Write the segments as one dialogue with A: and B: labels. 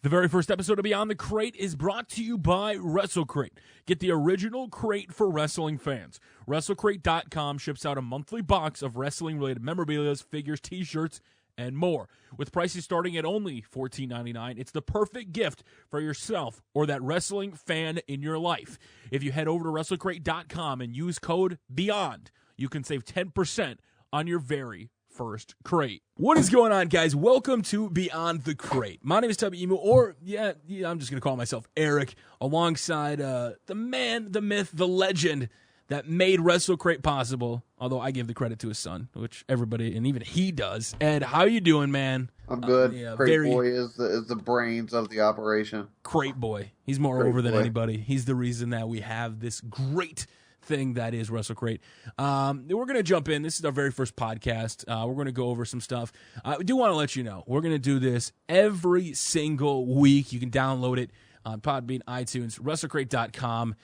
A: The very first episode of Beyond the Crate is brought to you by WrestleCrate. Get the original crate for wrestling fans. WrestleCrate.com ships out a monthly box of wrestling-related memorabilia, figures, t-shirts, and more. With prices starting at only $14.99, it's the perfect gift for yourself or that wrestling fan in your life. If you head over to WrestleCrate.com and use code BEYOND, you can save 10% on your very first crate. What is going on, guys? Welcome to Beyond the Crate. My name is Tubby, or I'm just going to call myself Eric, alongside the man, the myth, the legend that made WrestleCrate possible, although I give the credit to his son, which everybody, and even he does. Ed, how you doing, man?
B: I'm good. Crate Boy is the brains of the operation.
A: Crate Boy. He's more over than anybody. He's the reason that we have this great thing that is WrestleCrate. We're going to jump in. This is our very first podcast. We're going to go over some stuff. I do want to let you know, we're going to do this every single week. You can download it on Podbean, iTunes, WrestleCrate.com.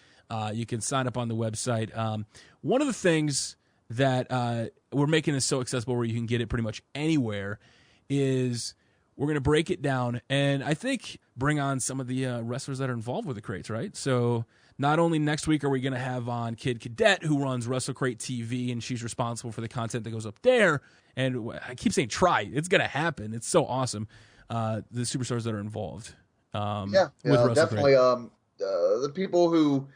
A: You can sign up on the website. One of the things that we're making this so accessible where you can get it pretty much anywhere is we're going to break it down and I think bring on some of the wrestlers that are involved with the crates, right? So not only next week are we going to have on Kid Cadet, who runs WrestleCrate TV, and she's responsible for the content that goes up there. And I keep saying try. It's going to happen. It's so awesome. The superstars that are involved. With
B: definitely. The people who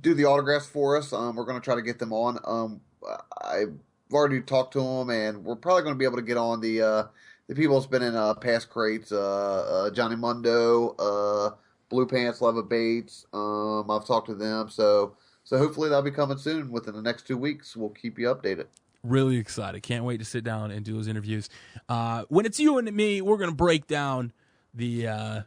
B: do the autographs for us, we're going to try to get them on. I've already talked to them, and we're probably going to be able to get on the people that's been in past crates, Johnny Mundo, Blue Pants, Leva Bates. I've talked to them, so hopefully that'll be coming soon. Within the next 2 weeks, we'll keep you updated.
A: Really excited! Can't wait to sit down and do those interviews. When it's you and me, we're going to break down the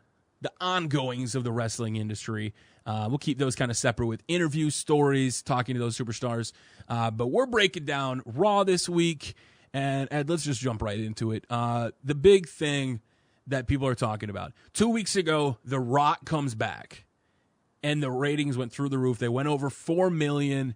A: ongoings of the wrestling industry. We'll keep those kind of separate with interview stories, talking to those superstars. But we're breaking down Raw this week, and let's just jump right into it. The big thing that people are talking about. 2 weeks ago, The Rock comes back, and the ratings went through the roof. They went over 4 million.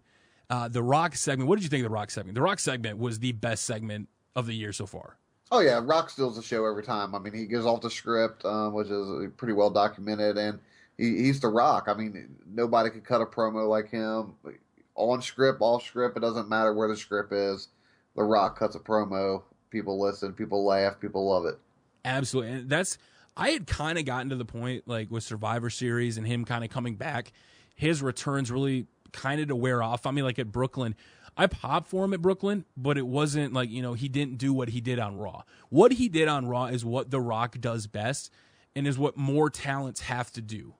A: The Rock segment, what did you think of the Rock segment? The Rock segment was the best segment of the year so far.
B: Oh, yeah. Rock steals the show every time. I mean, he goes off the script, which is pretty well documented, and he's The Rock. I mean, nobody could cut a promo like him. On script, off script, it doesn't matter where the script is. The Rock cuts a promo. People listen. People laugh. People love it.
A: Absolutely. And I had kind of gotten to the point, like, with Survivor Series and him kind of coming back, his returns really kind of to wear off. I mean, like at Brooklyn, I popped for him at Brooklyn, but it wasn't like, he didn't do what he did on Raw. What he did on Raw is what The Rock does best and is what more talents have to do.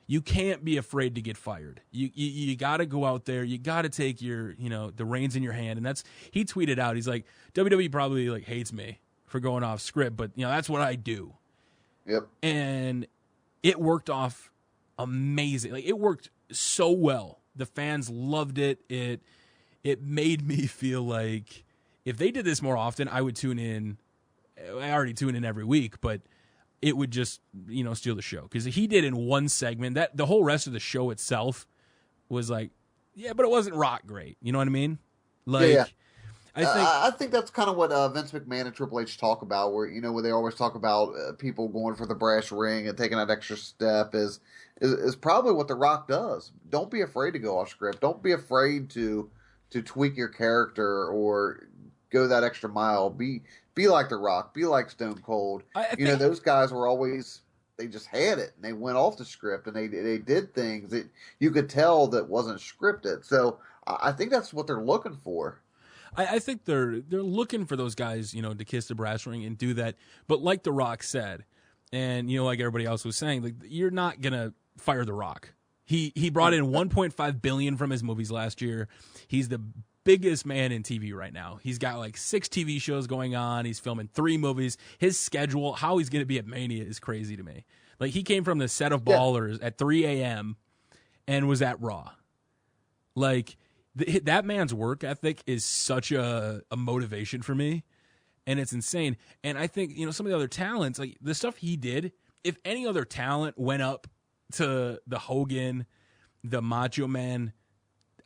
A: You can't be afraid to get fired. You got to go out there. You got to take your, the reins in your hand. And he tweeted out, he's like, WWE probably like hates me for going off script, but that's what I do.
B: Yep.
A: And it worked off amazing. Like, it worked so well. The fans loved it. It made me feel like if they did this more often, I would tune in. I already tune in every week, but it would just, steal the show. Because he did in one segment, that the whole rest of the show itself was like, yeah, but it wasn't Rock great. You know what I mean? Like,
B: yeah. I think that's kind of what Vince McMahon and Triple H talk about, where they always talk about people going for the brass ring and taking that extra step is probably what The Rock does. Don't be afraid to go off script. Don't be afraid to tweak your character or go that extra mile. Be like The Rock. Be like Stone Cold. Those guys were always, they just had it and they went off the script and they did things that you could tell that wasn't scripted. So I think that's what they're looking for.
A: I think they're looking for those guys, to kiss the brass ring and do that. But like The Rock said, and like everybody else was saying, like, you're not gonna fire The Rock. He brought in $1.5 billion from his movies last year. He's the biggest man in TV right now. He's got like 6 TV shows going on. He's filming 3 movies. His schedule, how he's gonna be at Mania, is crazy to me. Like, he came from the set of Ballers at 3 a.m. and was at Raw. Like, that man's work ethic is such a motivation for me, and it's insane. And I think, some of the other talents, like the stuff he did, if any other talent went up to the Hogan, the Macho Man,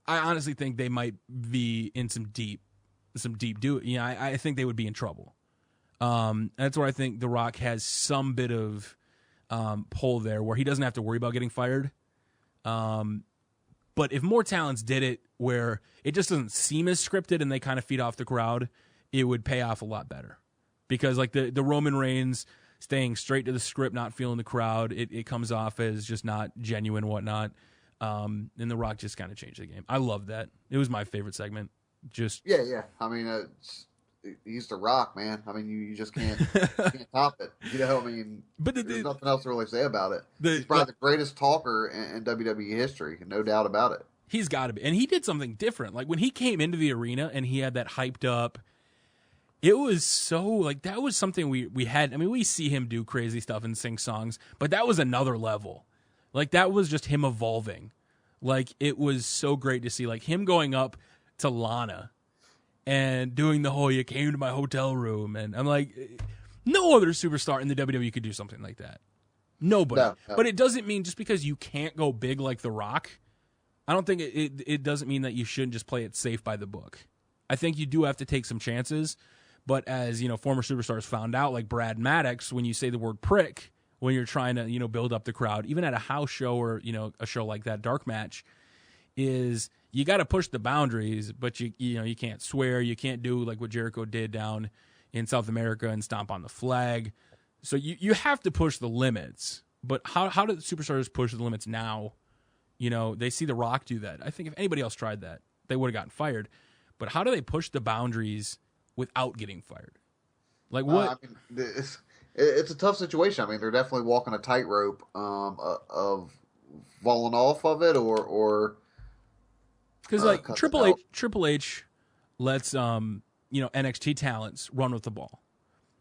A: I honestly think they might be in some deep I think they would be in trouble. That's where I think The Rock has some bit of pull there where he doesn't have to worry about getting fired. But if more talents did it where it just doesn't seem as scripted and they kind of feed off the crowd, it would pay off a lot better. Because like the Roman Reigns staying straight to the script, not feeling the crowd, it comes off as just not genuine, whatnot. And The Rock just kind of changed the game. I love that. It was my favorite segment.
B: Yeah. I mean, he's The Rock, man. I mean, you just can't top it. You know, I mean, but there's nothing else to really say about it. He's probably the greatest talker in WWE history, no doubt about it.
A: He's got to be. And he did something different. Like when he came into the arena and he had that hyped up, it was so, like, that was something we had. I mean, we see him do crazy stuff and sing songs, but that was another level. Like, that was just him evolving. Like, it was so great to see, like, him going up to Lana and doing the whole, you came to my hotel room. And I'm like, no other superstar in the WWE could do something like that. Nobody. No. But it doesn't mean just because you can't go big like The Rock, I don't think it doesn't mean that you shouldn't just play it safe by the book. I think you do have to take some chances. But as, you know, former superstars found out, like Brad Maddox, when you say the word prick, when you're trying to, you know, build up the crowd, even at a house show or, you know, a show like that, dark match, is you got to push the boundaries, but you know, you can't swear, you can't do like what Jericho did down in South America and stomp on the flag. So you have to push the limits. But how do the superstars push the limits now? You know, they see The Rock do that. I think if anybody else tried that, they would have gotten fired. But how do they push the boundaries without getting fired? Like what?
B: I mean, it's a tough situation. I mean, they're definitely walking a tightrope of falling off of it or
A: because like Triple H lets you know, NXT talents run with the ball,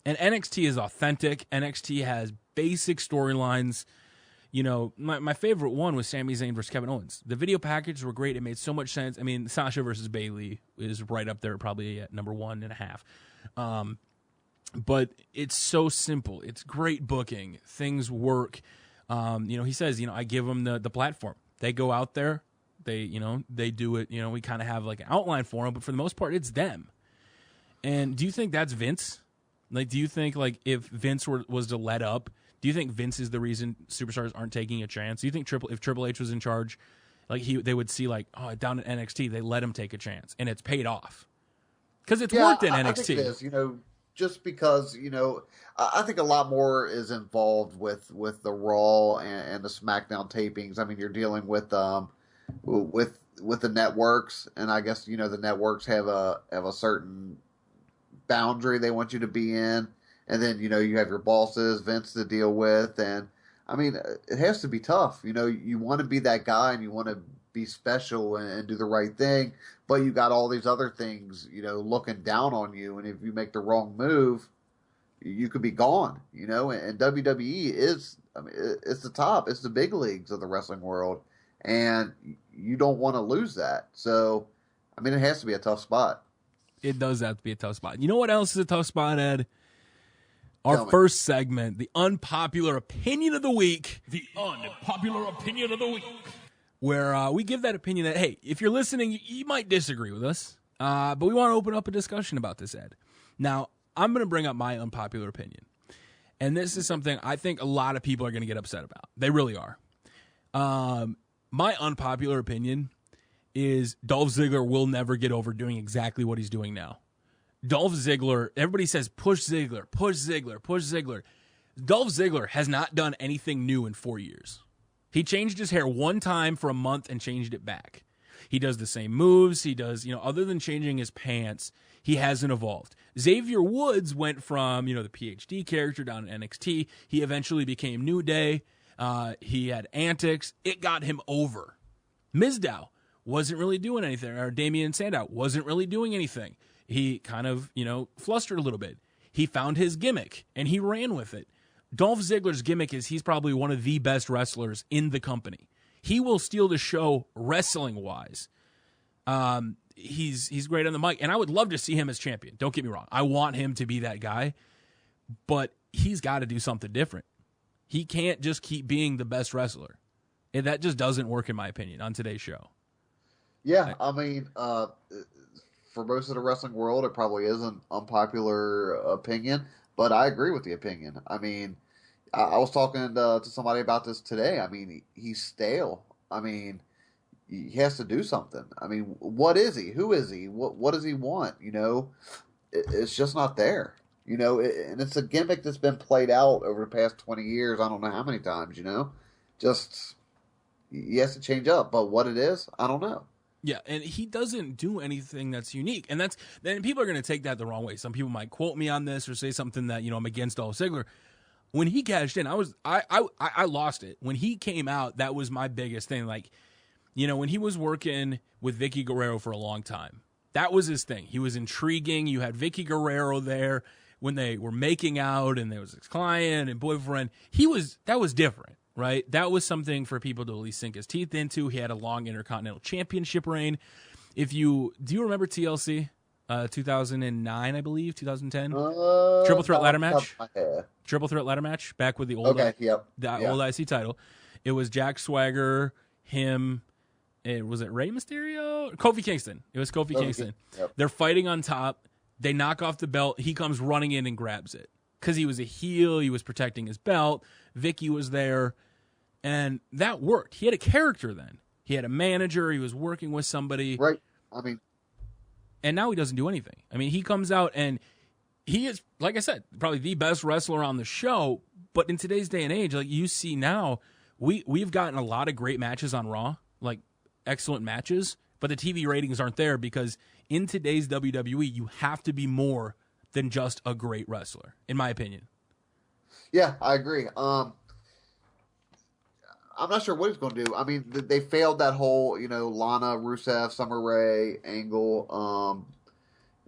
A: and NXT is authentic. NXT has basic storylines. You know, my favorite one was Sami Zayn versus Kevin Owens. The video packages were great. It made so much sense. I mean, Sasha versus Bayley is right up there, probably at number 1.5. But it's so simple. It's great booking. Things work. You know, he says, you know, I give them the platform. They go out there. They, you know, they do it. You know, we kind of have like an outline for them, but for the most part, it's them. And do you think that's Vince? Like, do you think like if Vince was to let up, do you think Vince is the reason superstars aren't taking a chance? Do you think if Triple H was in charge, like they would see like, oh, down at NXT, they let him take a chance, and it's paid off because it's worked in NXT. I think
B: it is, you know, just because, you know, I think a lot more is involved with the Raw and the SmackDown tapings. I mean, you're dealing with the networks, and I guess, you know, the networks have a certain boundary they want you to be in. And then, you know, you have your bosses, Vince, to deal with. And, I mean, it has to be tough. You know, you want to be that guy and you want to be special and do the right thing. But you got all these other things, you know, looking down on you. And if you make the wrong move, you could be gone, you know. And WWE is, I mean, it's the top. It's the big leagues of the wrestling world. And you don't want to lose that. So, I mean, it has to be a tough spot.
A: It does have to be a tough spot. You know what else is a tough spot, Ed? Our first segment, the unpopular opinion of the week.
C: The unpopular opinion of the week.
A: Where we give that opinion that, hey, if you're listening, you might disagree with us. But we want to open up a discussion about this, Ed. Now, I'm going to bring up my unpopular opinion. And this is something I think a lot of people are going to get upset about. They really are. My unpopular opinion is Dolph Ziggler will never get over doing exactly what he's doing now. Dolph Ziggler, everybody says push Ziggler, push Ziggler, push Ziggler. Dolph Ziggler has not done anything new in 4 years. He changed his hair one time for a month and changed it back. He does the same moves. He does, you know, other than changing his pants, he hasn't evolved. Xavier Woods went from, you know, the PhD character down in NXT. He eventually became New Day. He had antics. It got him over. Mizdow wasn't really doing anything, or Damian Sandow wasn't really doing anything. He kind of, you know, flustered a little bit. He found his gimmick, and he ran with it. Dolph Ziggler's gimmick is he's probably one of the best wrestlers in the company. He will steal the show wrestling-wise. He's great on the mic, and I would love to see him as champion. Don't get me wrong. I want him to be that guy, but he's got to do something different. He can't just keep being the best wrestler. And that just doesn't work, in my opinion, on today's show.
B: Yeah, I mean, for most of the wrestling world, it probably is an unpopular opinion, but I agree with the opinion. I mean, I was talking to somebody about this today. I mean, he's stale. I mean, he has to do something. I mean, what is he? Who is he? What does he want? It's just not there. And it's a gimmick that's been played out over the past 20 years. I don't know how many times. Just he has to change up. But what it is, I don't know.
A: Yeah, and he doesn't do anything that's unique, and then people are going to take that the wrong way. Some people might quote me on this or say something that I'm against Dolph Ziggler. When he cashed in, I lost it. When he came out, that was my biggest thing. Like, when he was working with Vicky Guerrero for a long time, that was his thing. He was intriguing. You had Vicky Guerrero there when they were making out, and there was his client and boyfriend. That was different. Right? That was something for people to at least sink his teeth into. He had a long Intercontinental Championship reign. Do you remember TLC? 2009, I believe, 2010? Triple Threat ladder match? Triple Threat ladder match back with the old, old IC title. It was Jack Swagger, him, was it Rey Mysterio? Kofi Kingston. It was Kofi Kingston. Yep. They're fighting on top. They knock off the belt. He comes running in and grabs it. Because he was a heel, he was protecting his belt. Vicky was there, and that worked. He had a character then. He had a manager. He was working with somebody.
B: Right.
A: And now he doesn't do anything. I mean, he comes out, and he is, like I said, probably the best wrestler on the show. But in today's day and age, like you see now, we've gotten a lot of great matches on Raw, like excellent matches, but the TV ratings aren't there because in today's WWE, you have to be more than just a great wrestler, in my opinion.
B: Yeah, I agree. I'm not sure what he's going to do. I mean, they failed that whole, Lana, Rusev, Summer Rae angle.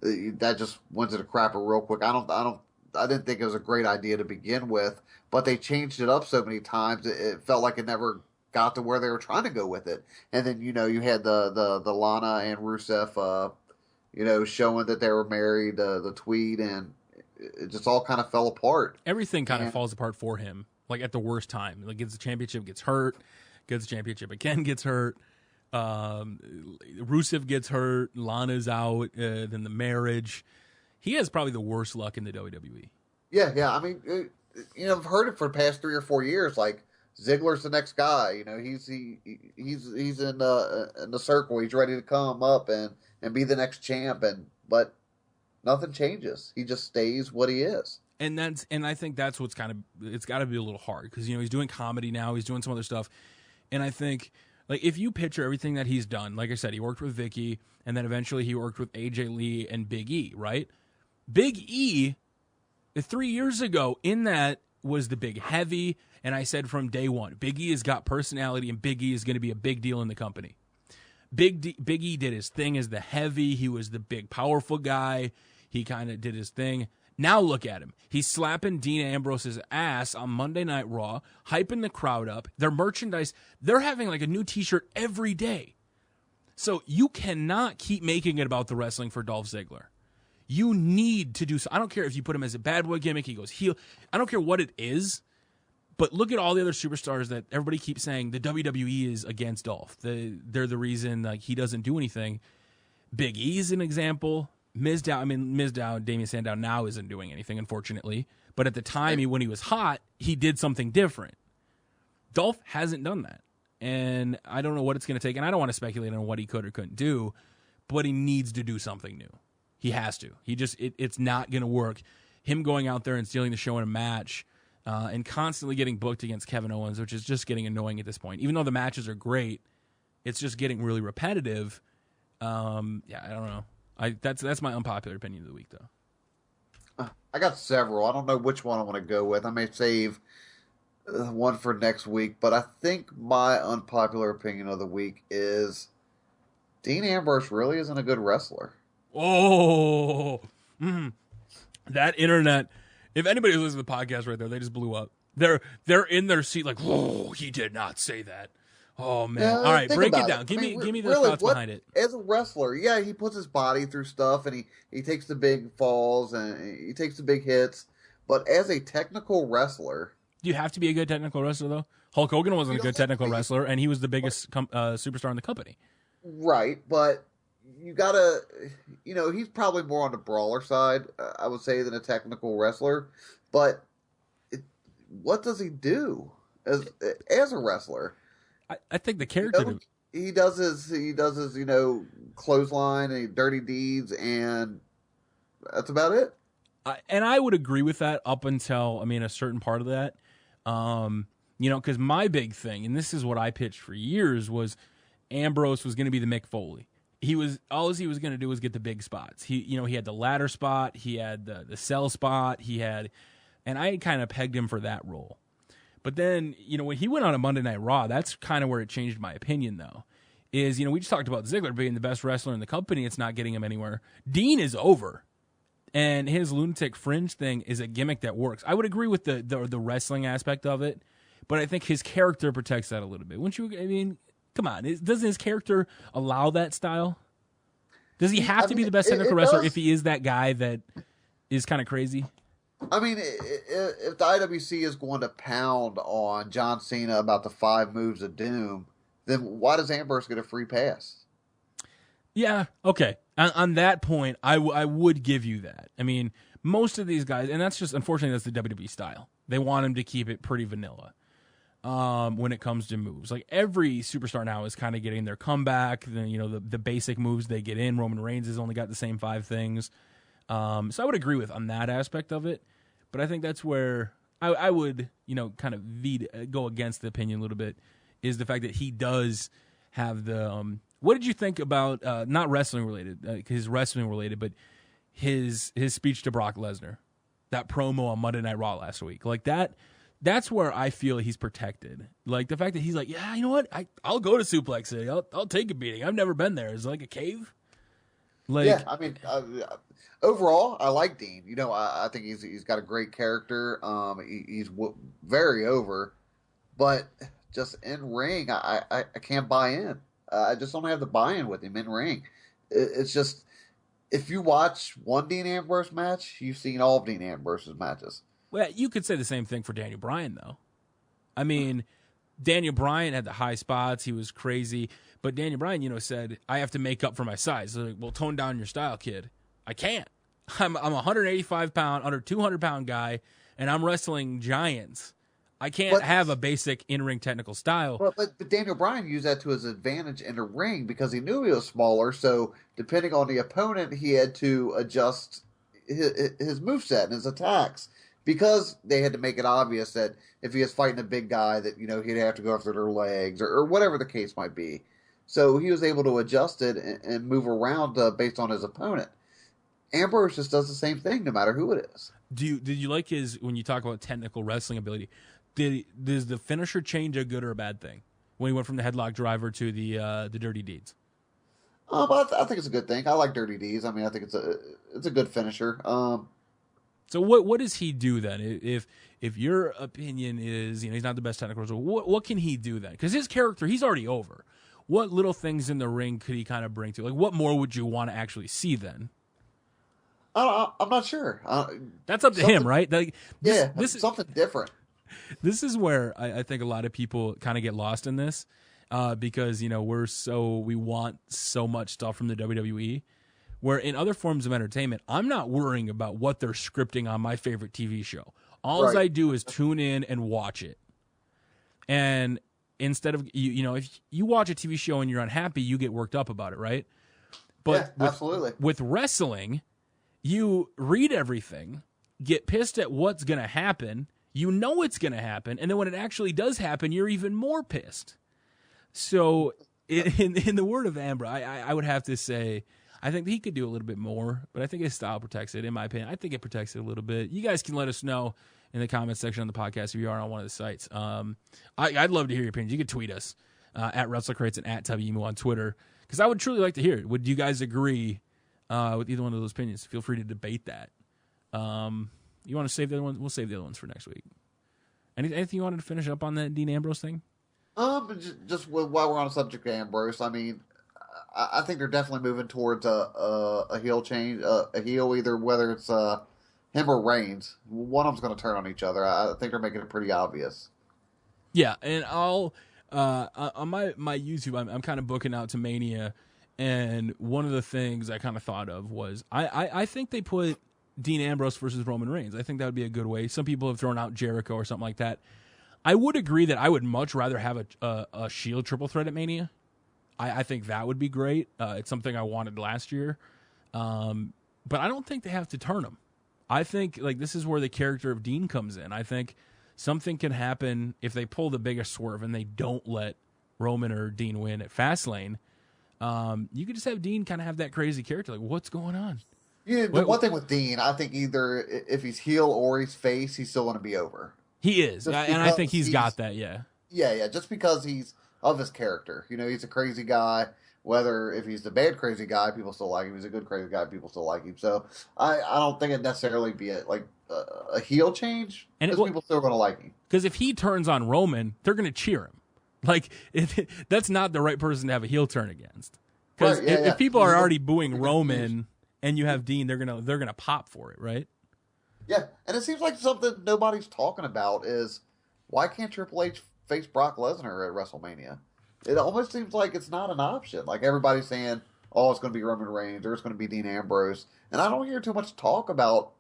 B: That just went to the crapper real quick. I didn't think it was a great idea to begin with, but they changed it up so many times. It felt like it never got to where they were trying to go with it. And then, you had the Lana and Rusev, showing that they were married, the tweet, and it just all kind of fell apart.
A: Everything kind of falls apart for him, like at the worst time. Like gets the championship, gets hurt, gets the championship again, gets hurt. Rusev gets hurt, Lana's out, then the marriage. He has probably the worst luck in the WWE.
B: Yeah. I mean, I've heard it for the past 3 or 4 years. Like Ziggler's the next guy. He's in the circle. He's ready to come up and be the next champ, but nothing changes. He just stays what he is.
A: And I think that's what's it's got to be a little hard because he's doing comedy now, he's doing some other stuff, and I think like if you picture everything that he's done, like I said, he worked with Vicky, and then eventually he worked with AJ Lee and Big E, right? Big E, 3 years ago, in that was the big heavy, and I said from day one, Big E has got personality, and Big E is going to be a big deal in the company. Big E did his thing as the heavy. He was the big, powerful guy. He kind of did his thing. Now look at him. He's slapping Dean Ambrose's ass on Monday Night Raw, hyping the crowd up. Their merchandise, they're having like a new T-shirt every day. So you cannot keep making it about the wrestling for Dolph Ziggler. You need to do so. I don't care if you put him as a bad boy gimmick, he goes heel. I don't care what it is. But look at all the other superstars that everybody keeps saying the WWE is against Dolph. They're the reason like he doesn't do anything. Big E's an example. Mizdow, Damien Sandow now isn't doing anything, unfortunately. But at the time, when he was hot, he did something different. Dolph hasn't done that. And I don't know what it's going to take. And I don't want to speculate on what he could or couldn't do. But he needs to do something new. He has to. It's not going to work. Him going out there and stealing the show in a match and constantly getting booked against Kevin Owens, which is just getting annoying at this point. Even though the matches are great, it's just getting really repetitive. I don't know. That's my unpopular opinion of the week, though.
B: I got several. I don't know which one I want to go with. I may save one for next week, but I think my unpopular opinion of the week is Dean Ambrose really isn't a good wrestler.
A: Oh, that internet. If anybody who listens to the podcast right there, they just blew up. They're in their seat like, oh, he did not say that. Oh man!
B: Yeah,
A: all right, break it down. Give me the thoughts behind it.
B: As a wrestler, yeah, he puts his body through stuff, and he takes the big falls and he takes the big hits. But as a technical wrestler,
A: do you have to be a good technical wrestler though? Hulk Hogan wasn't a good technical wrestler, and he was the biggest superstar in the company.
B: Right, but you gotta, he's probably more on the brawler side, I would say, than a technical wrestler. But what does he do as a wrestler?
A: I think the character.
B: He does his clothesline and dirty deeds, and that's about it.
A: And I would agree with that up until, a certain part of that. Because my big thing, and this is what I pitched for years, was Ambrose was going to be the Mick Foley. All he was going to do was get the big spots. He had the ladder spot, he had the cell spot, and I kind of pegged him for that role. But then, when he went on a Monday Night Raw, that's kind of where it changed my opinion, though. Is, we just talked about Ziggler being the best wrestler in the company. It's not getting him anywhere. Dean is over. And his lunatic fringe thing is a gimmick that works. I would agree with the wrestling aspect of it, but I think his character protects that a little bit. Wouldn't you? Come on. Doesn't his character allow that style? Does he have to be the best technical wrestler if he is that guy that is kind of crazy?
B: If the IWC is going to pound on John Cena about the 5 moves of doom, then why does Ambrose get a free pass?
A: Yeah, okay. On that point, I would give you that. Most of these guys, and that's just, unfortunately, that's the WWE style. They want him to keep it pretty vanilla when it comes to moves. Like, every superstar now is kind of getting their comeback. The basic moves they get in. Roman Reigns has only got the same 5 things. So I would agree with on that aspect of it. But I think that's where I would, kind of go against the opinion a little bit, is the fact that he does have the... what did you think about, not wrestling related, his wrestling related, but his speech to Brock Lesnar, that promo on Monday Night Raw last week? Like, that's where I feel he's protected. Like, the fact that he's like, yeah, you know what? I'll go to Suplex City. I'll take a beating. I've never been there. Is it like a cave? Like,
B: yeah, overall, I like Dean. I think he's got a great character. He's very over, but just in ring, I can't buy in. I just don't have the buy-in with him in ring. It's just, if you watch one Dean Ambrose match, you've seen all of Dean Ambrose's matches.
A: Well, you could say the same thing for Daniel Bryan, though. Daniel Bryan had the high spots. He was crazy. But Daniel Bryan, said, I have to make up for my size. So like, well, tone down your style, kid. I can't. I'm a 185-pound, under 200-pound guy, and I'm wrestling giants. I can't have a basic in-ring technical style.
B: But Daniel Bryan used that to his advantage in the ring because he knew he was smaller. So depending on the opponent, he had to adjust his moveset and his attacks because they had to make it obvious that if he was fighting a big guy, that he'd have to go after their legs or whatever the case might be. So he was able to adjust it and move around based on his opponent. Ambrose just does the same thing no matter who it is.
A: Did you like his, when you talk about technical wrestling ability? Does the finisher change a good or a bad thing when he went from the headlock driver to the dirty deeds?
B: I think it's a good thing. I like dirty deeds. I think it's a good finisher.
A: So what does he do then? If your opinion is he's not the best technical wrestler, what can he do then? Because his character, he's already over. What little things in the ring could he kind of bring to? Like, what more would you want to actually see then?
B: I'm not sure.
A: That's up to him, right? Like,
B: this is something different.
A: This is where I think a lot of people kind of get lost in this because, we want so much stuff from the WWE, where in other forms of entertainment, I'm not worrying about what they're scripting on my favorite TV show. All I do is tune in and watch it. And instead of, if you watch a TV show and you're unhappy, you get worked up about it, right? But
B: absolutely.
A: With wrestling, you read everything, get pissed at what's going to happen, it's going to happen, and then when it actually does happen, you're even more pissed. So, in the word of Ambrose, I would have to say, I think he could do a little bit more, but I think his style protects it, in my opinion. I think it protects it a little bit. You guys can let us know in the comments section on the podcast if you are on one of the sites. I'd love to hear your opinions. You could tweet us at WrestleCrates and at Tubby on Twitter, because I would truly like to hear it. Would you guys agree with either one of those opinions? Feel free to debate that. You want to save the other ones? We'll save the other ones for next week. Anything you wanted to finish up on that Dean Ambrose thing?
B: Just while we're on the subject of Ambrose, I think they're definitely moving towards a heel change, a heel, either whether it's him or Reigns. One of them's going to turn on each other. I think they're making it pretty obvious.
A: Yeah, and I'll on my YouTube, I'm kind of booking out to Mania, and one of the things I kind of thought of was I think they put Dean Ambrose versus Roman Reigns. I think that would be a good way. Some people have thrown out Jericho or something like that. I would agree that I would much rather have a Shield triple threat at Mania. I think that would be great. It's something I wanted last year. But I don't think they have to turn him. I think like this is where the character of Dean comes in. I think something can happen if they pull the biggest swerve and they don't let Roman or Dean win at Fastlane. You could just have Dean kind of have that crazy character. Like, what's going on?
B: Yeah, the one thing with Dean, I think either if he's heel or he's face, he's still going to be over.
A: He is, and I think he's got that, yeah.
B: Yeah, just because he's of his character. You know, he's a crazy guy. Whether if he's the bad crazy guy, people still like him. If he's a good crazy guy, people still like him. So I don't think it'd necessarily be a heel change, because people still going to like him.
A: Because if he turns on Roman, they're going to cheer him. Like, that's not the right person to have a heel turn against. Because if people are already booing Roman and you have Dean, they're gonna pop for it, right?
B: Yeah, and it seems like something nobody's talking about is why can't Triple H face Brock Lesnar at WrestleMania? It almost seems like it's not an option. Like everybody's saying, oh, it's going to be Roman Reigns or it's going to be Dean Ambrose, and I don't hear too much talk about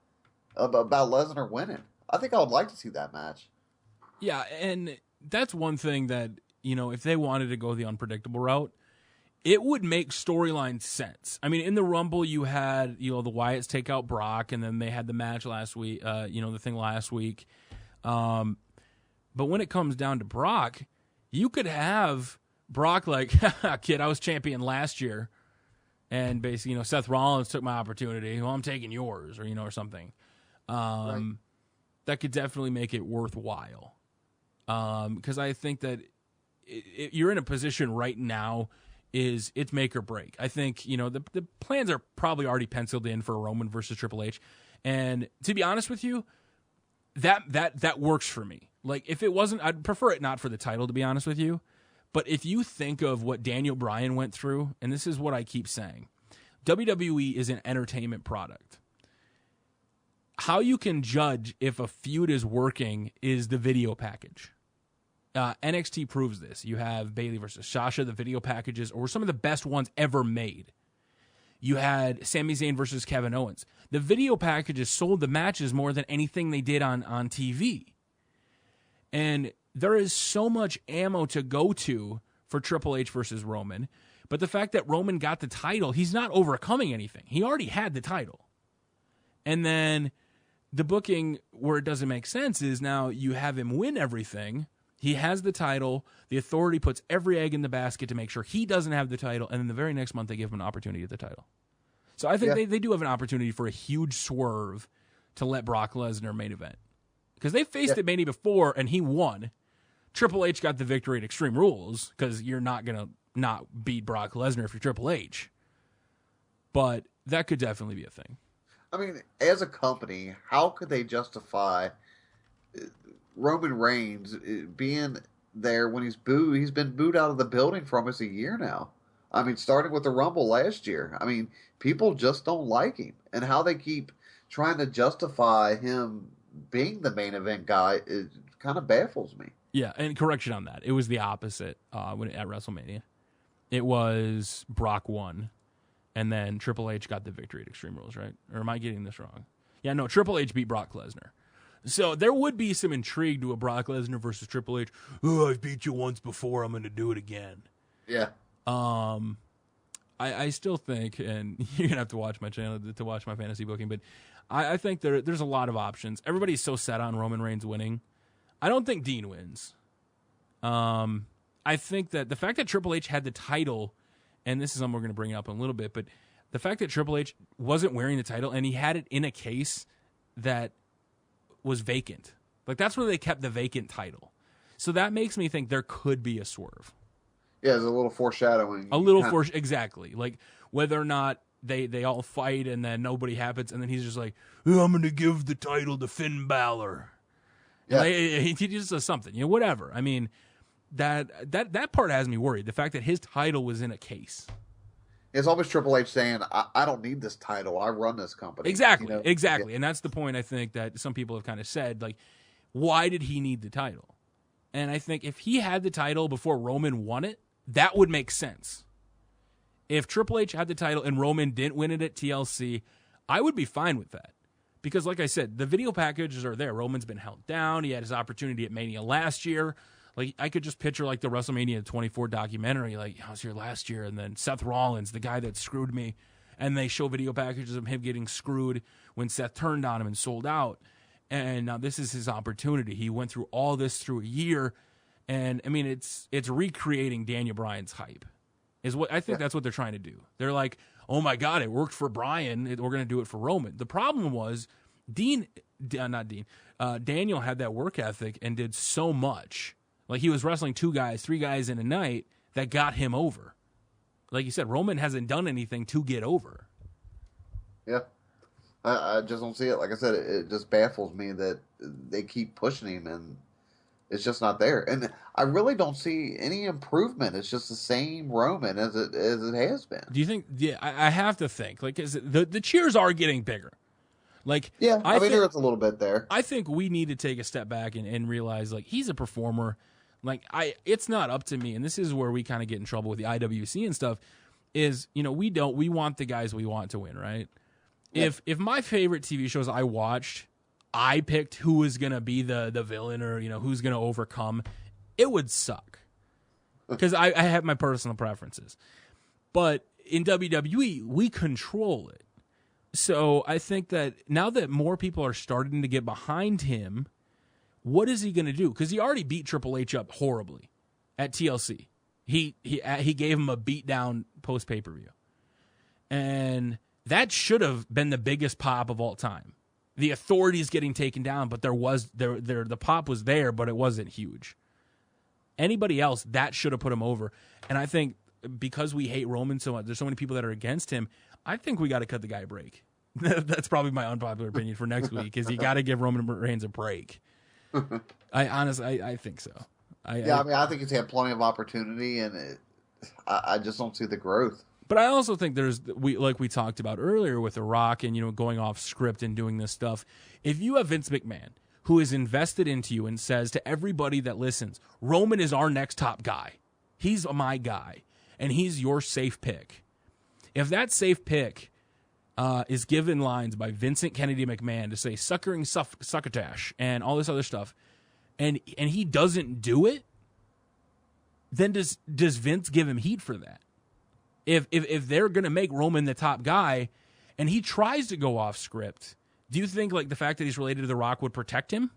B: Lesnar winning. I think I would like to see that match.
A: Yeah, and that's one thing that, you know, if they wanted to go the unpredictable route, it would make storyline sense. I mean, in the Rumble, you had, you know, the Wyatts take out Brock, and then they had the match last week, the thing last week. But when it comes down to Brock, you could have Brock like, kid, I was champion last year, and basically, you know, Seth Rollins took my opportunity. Well, I'm taking yours, or, you know, or something. Right. That could definitely make it worthwhile. Because I think that you're in a position right now it's make or break. I think, you know, the plans are probably already penciled in for Roman versus Triple H. And to be honest with you, that works for me. Like, if it wasn't, I'd prefer it not for the title, to be honest with you. But if you think of what Daniel Bryan went through, and this is what I keep saying, WWE is an entertainment product. How you can judge if a feud is working is the video package. NXT proves this. You have Bayley versus Sasha. The video packages were some of the best ones ever made. You had Sami Zayn versus Kevin Owens. The video packages sold the matches more than anything they did on TV. And there is so much ammo to go to for Triple H versus Roman. But the fact that Roman got the title, he's not overcoming anything. He already had the title. And then the booking where it doesn't make sense is now you have him win everything. He has the title. The Authority puts every egg in the basket to make sure he doesn't have the title. And then the very next month, they give him an opportunity at the title. So I think they do have an opportunity for a huge swerve to let Brock Lesnar main event. Because they faced it Mania before, and he won. Triple H got the victory at Extreme Rules, because you're not going to not beat Brock Lesnar if you're Triple H. But that could definitely be a thing.
B: I mean, as a company, how could they justify Roman Reigns being there when he's booed? He's been booed out of the building for almost a year now. I mean, starting with the Rumble last year. I mean, people just don't like him. And how they keep trying to justify him being the main event guy, it kind of baffles me.
A: Yeah, and correction on that. It was the opposite at WrestleMania. It was Brock won, and then Triple H got the victory at Extreme Rules, right? Or am I getting this wrong? Yeah, no, Triple H beat Brock Lesnar. So there would be some intrigue to a Brock Lesnar versus Triple H. Oh, I've beat you once before. I'm going to do it again.
B: Yeah.
A: I still think, and you're going to have to watch my channel to watch my fantasy booking, but I think there's a lot of options. Everybody's so set on Roman Reigns winning. I don't think Dean wins. I think that the fact that Triple H had the title, and this is something we're going to bring up in a little bit, but the fact that Triple H wasn't wearing the title and he had it in a case that was vacant. Like, that's where they kept the vacant title. So that makes me think there could be a swerve.
B: Yeah, there's a little foreshadowing.
A: Exactly. Like, whether or not they all fight and then nobody happens, and then he's just like, oh, I'm going to give the title to Finn Balor. Yeah. Like, he just does something, you know, whatever. I mean, that part has me worried. The fact that his title was in a case.
B: It's always Triple H saying, I don't need this title. I run this company.
A: Exactly,
B: you know?
A: exactly. Yeah. And that's the point I think that some people have kind of said, like, why did he need the title? And I think if he had the title before Roman won it, that would make sense. If Triple H had the title and Roman didn't win it at TLC, I would be fine with that. Because like I said, the video packages are there. Roman's been held down. He had his opportunity at Mania last year. Like, I could just picture like the WrestleMania 24 documentary, like, I was here last year, and then Seth Rollins, the guy that screwed me, and they show video packages of him getting screwed when Seth turned on him and sold out. And now this is his opportunity. He went through all this through a year, and I mean, it's recreating Daniel Bryan's hype. Is what I think that's what they're trying to do. They're like, oh my God, it worked for Bryan. We're going to do it for Roman. The problem was Daniel had that work ethic and did so much. Like, he was wrestling 2 guys, 3 guys in a night that got him over. Like you said, Roman hasn't done anything to get over.
B: Yeah. I just don't see it. Like I said, it just baffles me that they keep pushing him and it's just not there. And I really don't see any improvement. It's just the same Roman as it has been.
A: Do you think? Yeah, I have to think. Like, the cheers are getting bigger. Like,
B: yeah, I mean, there's a little bit there.
A: I think we need to take a step back and realize, like, he's a performer. Like, it's not up to me, and this is where we kind of get in trouble with the IWC and stuff, is, you know, we want the guys we want to win, right? Yeah. If my favorite TV shows I watched, I picked who was going to be the villain or, you know, who's going to overcome, it would suck. Because I have my personal preferences. But in WWE, we control it. So I think that now that more people are starting to get behind him, what is he going to do? Because he already beat Triple H up horribly at TLC. He gave him a beatdown post pay-per-view. And that should have been the biggest pop of all time. The Authority's getting taken down, but the pop was there, but it wasn't huge. Anybody else, that should have put him over. And I think because we hate Roman so much, there's so many people that are against him, I think we got to cut the guy a break. That's probably my unpopular opinion for next week, is you got to give Roman Reigns a break. I think so.
B: I think he's had plenty of opportunity, and I just don't see the growth.
A: But I also think like we talked about earlier with The Rock and, you know, going off script and doing this stuff. If you have Vince McMahon, who is invested into you and says to everybody that listens, Roman is our next top guy. He's my guy, and he's your safe pick. If that safe pick is given lines by Vincent Kennedy McMahon to say suckering succotash and all this other stuff, and he doesn't do it, then does Vince give him heat for that? If they're going to make Roman the top guy and he tries to go off script, do you think, like, the fact that he's related to The Rock would protect him?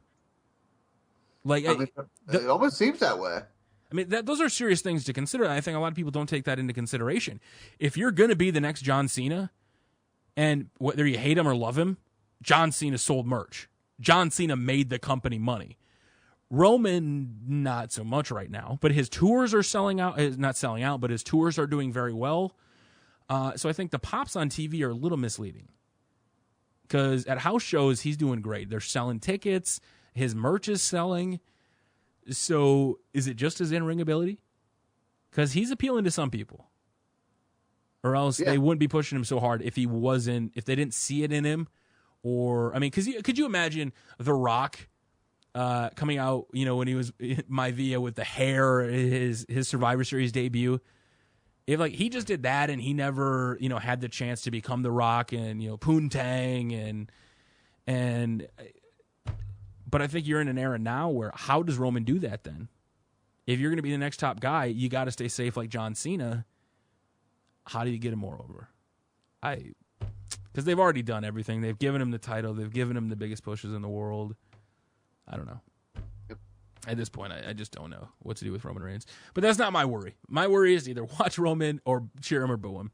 A: Like,
B: it almost seems that way.
A: I mean, those are serious things to consider. And I think a lot of people don't take that into consideration. If you're going to be the next John Cena, and whether you hate him or love him, John Cena sold merch. John Cena made the company money. Roman, not so much right now, but his tours are selling out. Not selling out, but his tours are doing very well. So I think the pops on TV are a little misleading. Because at house shows, he's doing great. They're selling tickets. His merch is selling. So is it just his in-ring ability? Because he's appealing to some people. Or else they wouldn't be pushing him so hard if they didn't see it in him. Or, I mean, could you imagine The Rock coming out, you know, when he was Maivia with the hair, his Survivor Series debut? If, like, he just did that and he never, you know, had the chance to become The Rock and, you know, Poontang and but I think you're in an era now where how does Roman do that then? If you're going to be the next top guy, you got to stay safe like John Cena. How do you get him more over? Because they've already done everything. They've given him the title. They've given him the biggest pushes in the world. I don't know. At this point, I just don't know what to do with Roman Reigns. But that's not my worry. My worry is either watch Roman or cheer him or boo him.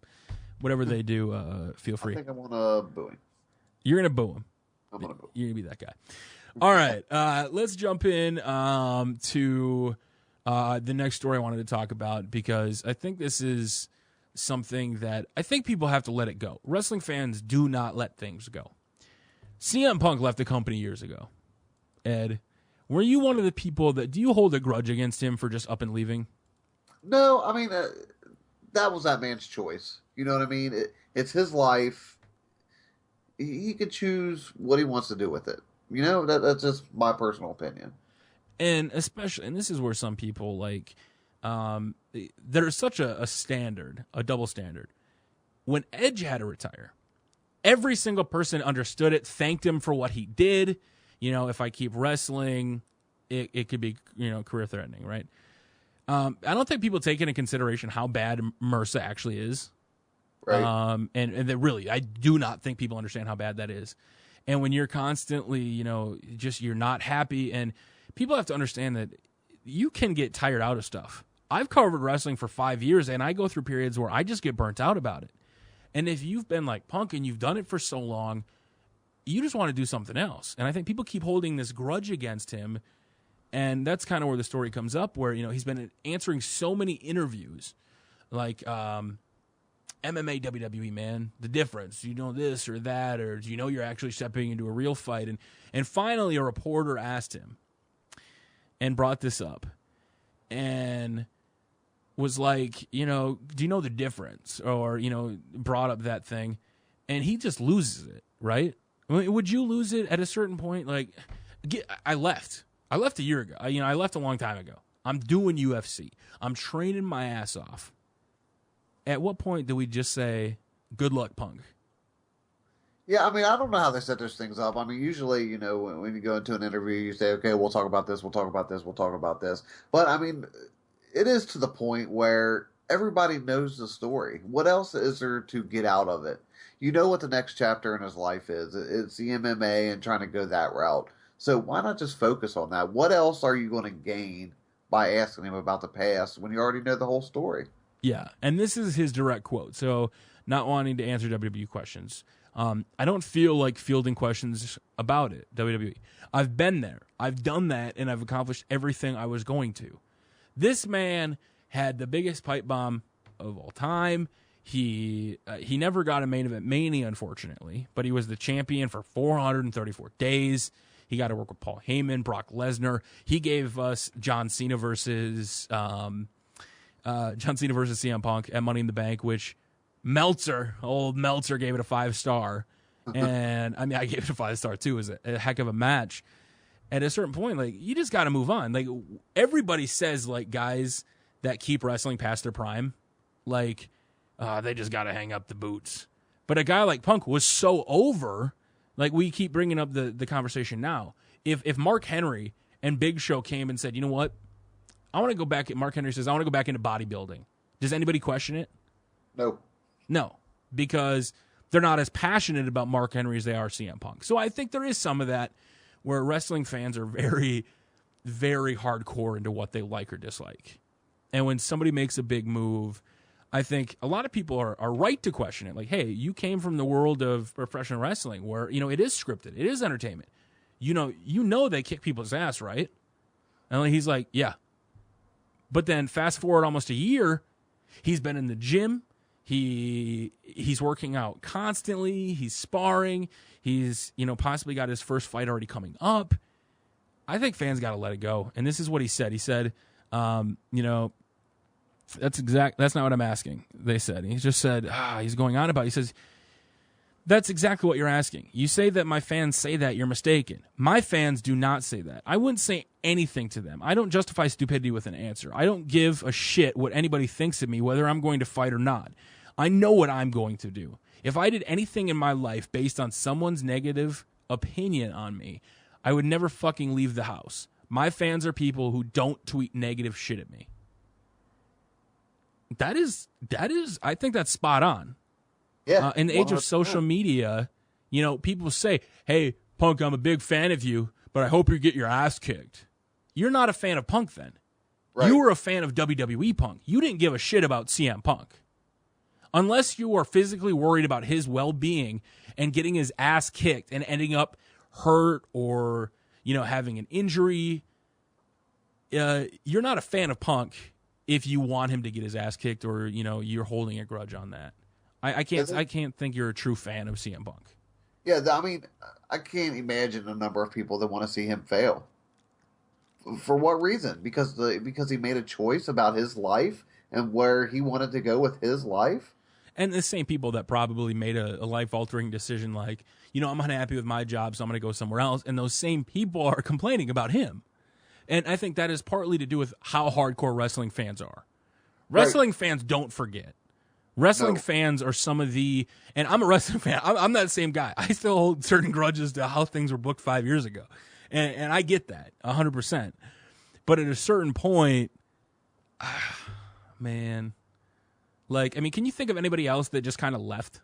A: Whatever they do, feel free.
B: I think I'm going to boo him.
A: You're going to boo him.
B: I'm going to boo him.
A: You're going to be that guy. All right. Let's jump in to the next story I wanted to talk about, because I think this is something that I think people have to let it go. Wrestling fans do not let things go. CM Punk left the company years ago. Ed, were you one of the people do you hold a grudge against him for just up and leaving?
B: No, I mean, that was that man's choice. You know what I mean? It's his life. He could choose what he wants to do with it. You know, that's just my personal opinion.
A: And especially, and this is where some people, like, there's such a standard, a double standard. When Edge had to retire, every single person understood it, thanked him for what he did. You know, if I keep wrestling, it could be, you know, career threatening, right? I don't think people take into consideration how bad MRSA actually is.
B: Right.
A: And that really, I do not think people understand how bad that is. And when you're constantly, you know, just you're not happy, and people have to understand that you can get tired out of stuff. I've covered wrestling for 5 years, and I go through periods where I just get burnt out about it. And if you've been like Punk and you've done it for so long, you just want to do something else. And I think people keep holding this grudge against him, and that's kind of where the story comes up, where, you know, he's been answering so many interviews, like MMA, WWE, man, the difference, you know, this or that, or do you know you're actually stepping into a real fight? And finally, a reporter asked him and brought this up and was like, you know, do you know the difference? Or, you know, brought up that thing, and he just loses it, right? I mean, would you lose it at a certain point? Like, I left a year ago. I left a long time ago. I'm doing UFC. I'm training my ass off. At what point do we just say, good luck, Punk?
B: Yeah, I mean, I don't know how they set those things up. I mean, usually, you know, when you go into an interview, you say, okay, we'll talk about this, we'll talk about this, we'll talk about this. But, I mean, it is to the point where everybody knows the story. What else is there to get out of it? You know what the next chapter in his life is. It's the MMA and trying to go that route. So why not just focus on that? What else are you going to gain by asking him about the past when you already know the whole story?
A: Yeah, and this is his direct quote. So not wanting to answer WWE questions. I don't feel like fielding questions about it, WWE. I've been there. I've done that, and I've accomplished everything I was going to. This man had the biggest pipe bomb of all time. He never got a main event Mania, unfortunately, but he was the champion for 434 days. He got to work with Paul Heyman, Brock Lesnar. He gave us John Cena versus CM Punk at Money in the Bank, which old Meltzer gave it a 5-star. And I mean, I gave it a 5-star too. It was a heck of a match. At a certain point, like, you just got to move on. Like, everybody says, like, guys that keep wrestling past their prime, like, they just got to hang up the boots. But a guy like Punk was so over, like, we keep bringing up the conversation now. If Mark Henry and Big Show came and said, you know what, I want to go back, Mark Henry says, I want to go back into bodybuilding. Does anybody question it? No, because they're not as passionate about Mark Henry as they are CM Punk. So I think there is some of that where wrestling fans are very, very hardcore into what they like or dislike. And when somebody makes a big move, I think a lot of people are right to question it. Like, hey, you came from the world of professional wrestling where, you know, it is scripted. It is entertainment. You know they kick people's ass, right? And he's like, yeah. But then fast forward almost a year, he's been in the gym. He's working out constantly. He's sparring. He's, you know, possibly got his first fight already coming up. I think fans got to let it go. And this is what he said. He said, you know, that's not what I'm asking. They said. He just said, he's going on about it. He says, that's exactly what you're asking. You say that my fans say that, you're mistaken. My fans do not say that. I wouldn't say anything to them. I don't justify stupidity with an answer. I don't give a shit what anybody thinks of me, whether I'm going to fight or not. I know what I'm going to do. If I did anything in my life based on someone's negative opinion on me, I would never fucking leave the house. My fans are people who don't tweet negative shit at me. That is, I think that's spot on.
B: Yeah.
A: In the age of social media, you know, people say, hey, Punk, I'm a big fan of you, but I hope you get your ass kicked. You're not a fan of Punk then. Right. You were a fan of WWE Punk. You didn't give a shit about CM Punk. Unless you are physically worried about his well-being and getting his ass kicked and ending up hurt or, you know, having an injury, you're not a fan of Punk if you want him to get his ass kicked or, you know, you're holding a grudge on that. I can't think you're a true fan of CM Punk.
B: Yeah, I mean, I can't imagine a number of people that want to see him fail. For what reason? Because he made a choice about his life and where he wanted to go with his life?
A: And the same people that probably made a life-altering decision like, you know, I'm unhappy with my job, so I'm going to go somewhere else. And those same people are complaining about him. And I think that is partly to do with how hardcore wrestling fans are. Wrestling fans don't forget. Wrestling fans are some of the, and I'm a wrestling fan. I'm that same guy. I still hold certain grudges to how things were booked 5 years ago. And I get that 100%. But at a certain point, man, like, I mean, can you think of anybody else that just kind of left?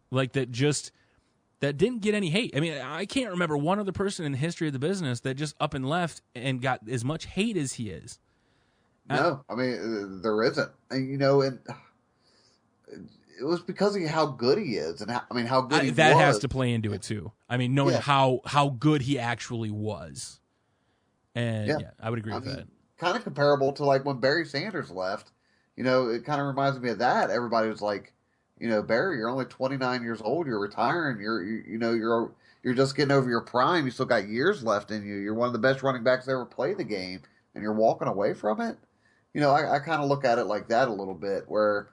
A: Like that didn't get any hate. I mean, I can't remember one other person in the history of the business that just up and left and got as much hate as he is.
B: No, I mean, there isn't. And, and it was because of how good he is, and how good he was.
A: That has to play into it too. I mean, knowing how good he actually was, and I would agree with that.
B: Kind of comparable to like when Barry Sanders left. It kind of reminds me of that. Everybody was like, Barry, you're only 29 years old. You're retiring. You're just getting over your prime. You still got years left in you. You're one of the best running backs to ever play the game, and you're walking away from it. I kind of look at it like that a little bit, where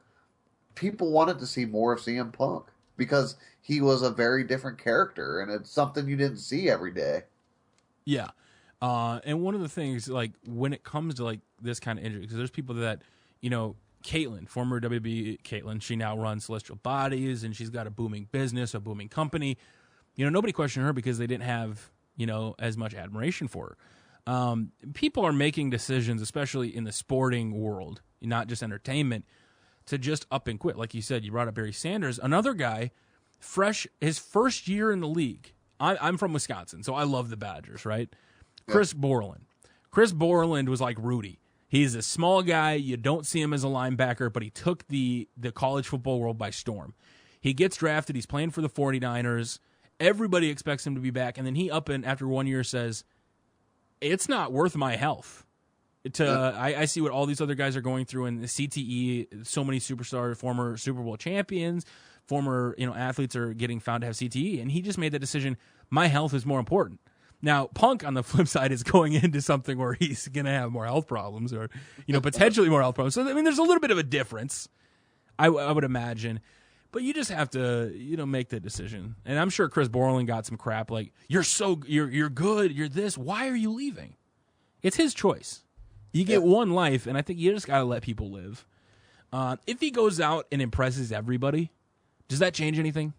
B: people wanted to see more of CM Punk because he was a very different character, and it's something you didn't see every day.
A: Yeah. And one of the things, like, when it comes to, like, this kind of injury, because there's people that, Caitlyn, former WWE Caitlyn, she now runs Celestial Bodies, and she's got a booming business, a booming company. Nobody questioned her because they didn't have, as much admiration for her. People are making decisions, especially in the sporting world, not just entertainment, to just up and quit. Like you said, you brought up Barry Sanders. Another guy, fresh, his first year in the league. I'm from Wisconsin, so I love the Badgers, right? Yeah. Chris Borland. Chris Borland was like Rudy. He's a small guy. You don't see him as a linebacker, but he took the college football world by storm. He gets drafted. He's playing for the 49ers. Everybody expects him to be back, and then he up and after 1 year says, it's not worth my health. I see what all these other guys are going through in the CTE. So many superstars, former Super Bowl champions, former athletes are getting found to have CTE, and he just made that decision. My health is more important. Now, Punk on the flip side is going into something where he's going to have more health problems, or potentially more health problems. So I mean, there's a little bit of a difference, I would imagine. But you just have to make that decision. And I'm sure Chris Borland got some crap like, you're good, you're this. Why are you leaving? It's his choice. You get one life, and I think you just got to let people live. If he goes out and impresses everybody, does that change anything?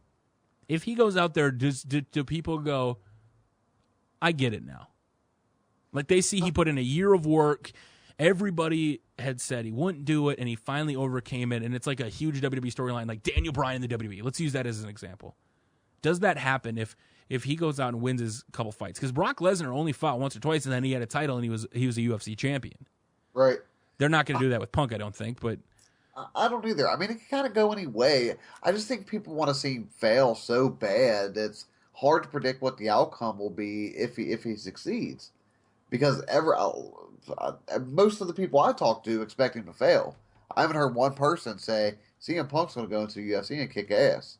A: If he goes out there, do people go, I get it now? Like they see he put in a year of work. Everybody had said he wouldn't do it, and he finally overcame it, and it's like a huge WWE storyline, like Daniel Bryan in the WWE. Let's use that as an example. Does that happen if he goes out and wins his couple fights? Because Brock Lesnar only fought once or twice, and then he had a title, and he was a UFC champion.
B: Right.
A: They're not going to do that with Punk, I don't think. But
B: I don't either. I mean, it can kind of go any way. I just think people want to see him fail so bad. It's hard to predict what the outcome will be if he succeeds, because most of the people I talk to expect him to fail. I haven't heard one person say CM Punk's going to go into the UFC and kick ass.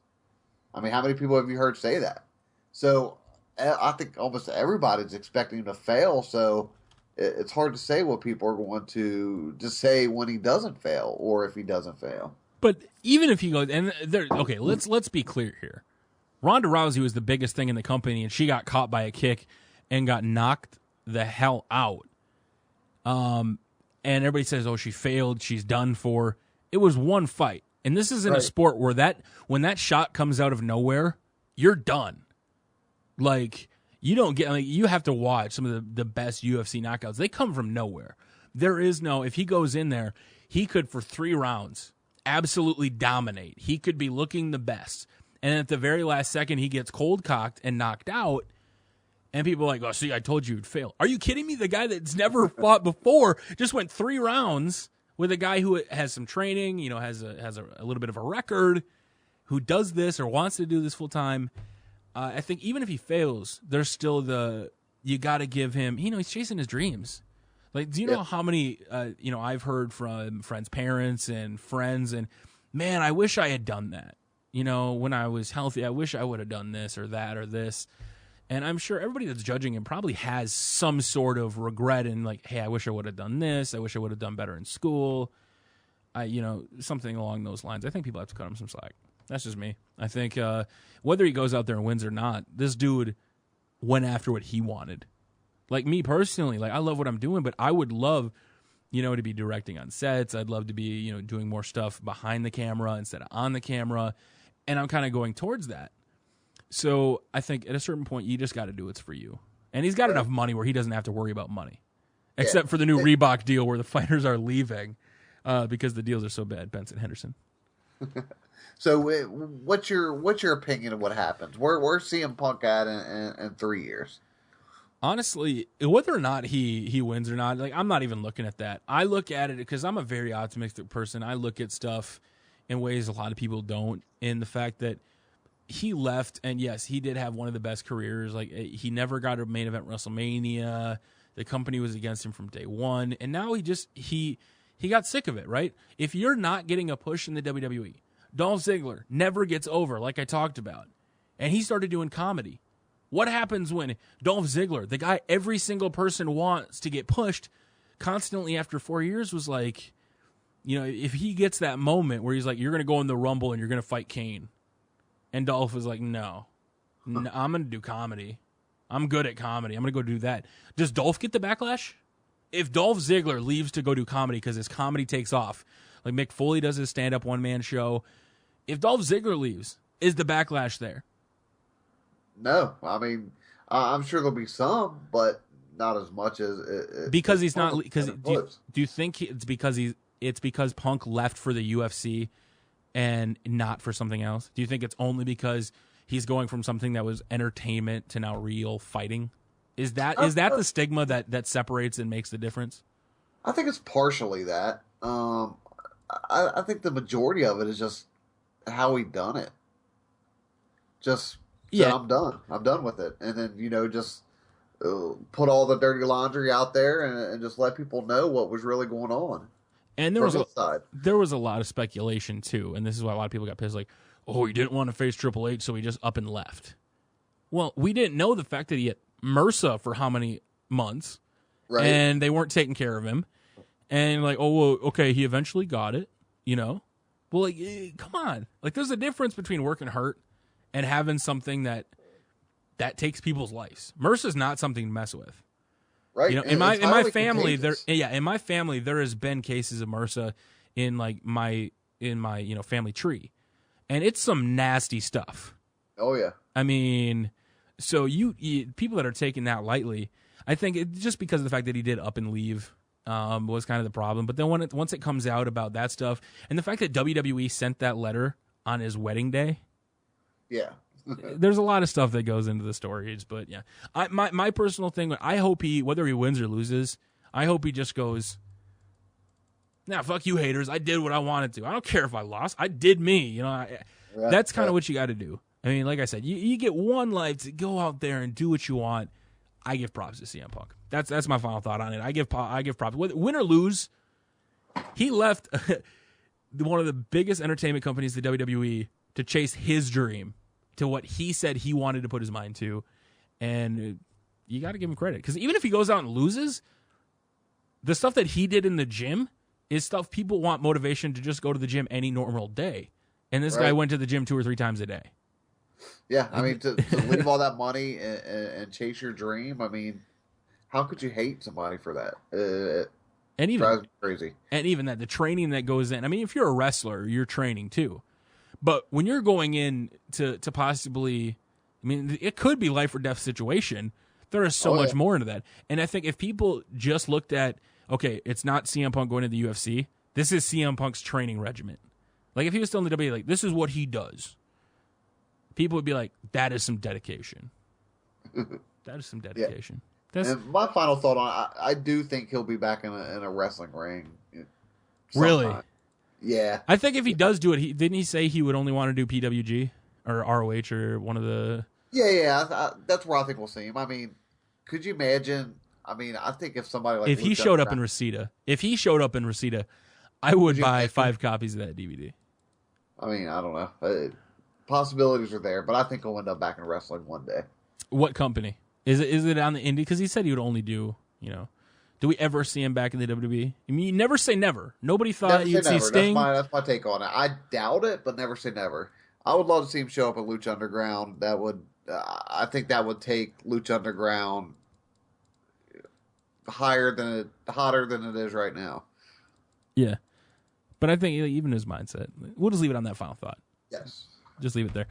B: I mean, how many people have you heard say that? So I think almost everybody's expecting him to fail. So it's hard to say what people are going to say when he doesn't fail or if he doesn't fail.
A: But even if he goes, and okay, let's be clear here. Ronda Rousey was the biggest thing in the company, and she got caught by a kick and got knocked the hell out. And everybody says, "Oh, she failed. She's done for." It was one fight, and this isn't a sport where when that shot comes out of nowhere, you're done. Like you don't get. Like, you have to watch some of the best UFC knockouts. They come from nowhere. There is no. If he goes in there, he could for 3 rounds absolutely dominate. He could be looking the best. And at the very last second, he gets cold cocked and knocked out. And people are like, oh, see, I told you you'd fail. Are you kidding me? The guy that's never fought before just went 3 rounds with a guy who has some training, has a little bit of a record, who does this or wants to do this full time. I think even if he fails, there's still you got to give him, he's chasing his dreams. Like, do you know how many, I've heard from friends' parents and friends, and man, I wish I had done that. When I was healthy, I wish I would have done this or that or this. And I'm sure everybody that's judging him probably has some sort of regret and like, hey, I wish I would have done this. I wish I would have done better in school. Something along those lines. I think people have to cut him some slack. That's just me. I think whether he goes out there and wins or not, this dude went after what he wanted. Like me personally, like I love what I'm doing, but I would love to be directing on sets. I'd love to be, doing more stuff behind the camera instead of on the camera. And I'm kind of going towards that. So I think at a certain point, you just got to do what's for you. And he's got enough money where he doesn't have to worry about money. Except for the new Reebok deal where the fighters are leaving because the deals are so bad. Benson Henderson.
B: So what's your opinion of what happens? Where's CM Punk at in 3 years?
A: Honestly, whether or not he wins or not, like, I'm not even looking at that. I look at it because I'm a very optimistic person. I look at stuff in ways a lot of people don't. In the fact that he left, and yes, he did have one of the best careers. Like, he never got a main event WrestleMania. The company was against him from day one, and now he got sick of it, right? If you're not getting a push in the WWE, Dolph Ziggler never gets over, like I talked about, and he started doing comedy. What happens when Dolph Ziggler, the guy every single person wants to get pushed, constantly after 4 years was like, if he gets that moment where he's like, you're going to go in the Rumble and you're going to fight Kane, and Dolph was like, no, I'm going to do comedy. I'm good at comedy. I'm going to go do that. Does Dolph get the backlash? If Dolph Ziggler leaves to go do comedy because his comedy takes off, like Mick Foley does his stand-up one-man show, if Dolph Ziggler leaves, is the backlash there?
B: No. I mean, I'm sure there'll be some, but not as much as...
A: because he's not... Because do you think it's because Punk left for the UFC and not for something else? Do you think it's only because he's going from something that was entertainment to now real fighting? Is that the stigma that separates and makes the difference?
B: I think it's partially that. I think the majority of it is just how he done it. Just, I'm done. I'm done with it. And then, just put all the dirty laundry out there and just let people know what was really going on.
A: And there was a lot of speculation, too. And this is why a lot of people got pissed. Like, oh, he didn't want to face Triple H, so he just up and left. Well, we didn't know the fact that he had MRSA for how many months. Right. And they weren't taking care of him. And like, oh, well, okay, he eventually got it, Well, like, come on. Like, there's a difference between working hurt and having something that takes people's lives. MRSA is not something to mess with.
B: Right.
A: In my family, there has been cases of MRSA in like my family tree. And it's some nasty stuff.
B: Oh yeah.
A: I mean, so you people that are taking that lightly, I think just because of the fact that he did up and leave was kind of the problem. But then once it comes out about that stuff, and the fact that WWE sent that letter on his wedding day,
B: yeah,
A: there's a lot of stuff that goes into the stories. But yeah, my personal thing, I hope whether he wins or loses, I hope he just goes, nah, fuck you haters. I did what I wanted to. I don't care if I lost. I did me. That's kind of what you got to do. I mean, like I said, you get one life to go out there and do what you want. I give props to CM Punk. That's my final thought on it. I give props. Win or lose, he left one of the biggest entertainment companies, the WWE, to chase his dream, to what he said he wanted to put his mind to, and you got to give him credit, because even if he goes out and loses, the stuff that he did in the gym is stuff people want motivation to just go to the gym any normal day, and this guy went to the gym 2 or 3 times a day.
B: Yeah, I mean, to leave all that money and chase your dream, I mean, how could you hate somebody for that?
A: And even
B: drives me crazy.
A: And even that, the training that goes in. I mean, if you're a wrestler, you're training too. But when you're going in to possibly, I mean, it could be life or death situation. There is so much more into that. And I think if people just looked at, okay, it's not CM Punk going to the UFC. This is CM Punk's training regimen. Like, if he was still in the WWE, like, this is what he does. People would be like, that is some dedication. That is some dedication.
B: Yeah. And my final thought on I do think he'll be back in a wrestling ring. Sometime.
A: Really?
B: Yeah.
A: I think if he does do it, didn't he say he would only want to do PWG or ROH or one of the...
B: Yeah. That's where I think we'll see him. I mean, could you imagine... I mean, I think if somebody like...
A: If he showed up in Reseda, I would buy 5 copies of that DVD.
B: I mean, I don't know. Possibilities are there, but I think he'll end up back in wrestling one day.
A: What company? Is it on the indie? Because he said he would only do, do we ever see him back in the WWE? I mean, you never say never. Nobody thought you'd see Sting.
B: That's my take on it. I doubt it, but never say never. I would love to see him show up at Lucha Underground. That would, I think that would take Lucha Underground hotter than it is right now.
A: Yeah. But I think even his mindset, we'll just leave it on that final thought.
B: Yes.
A: Just leave it there.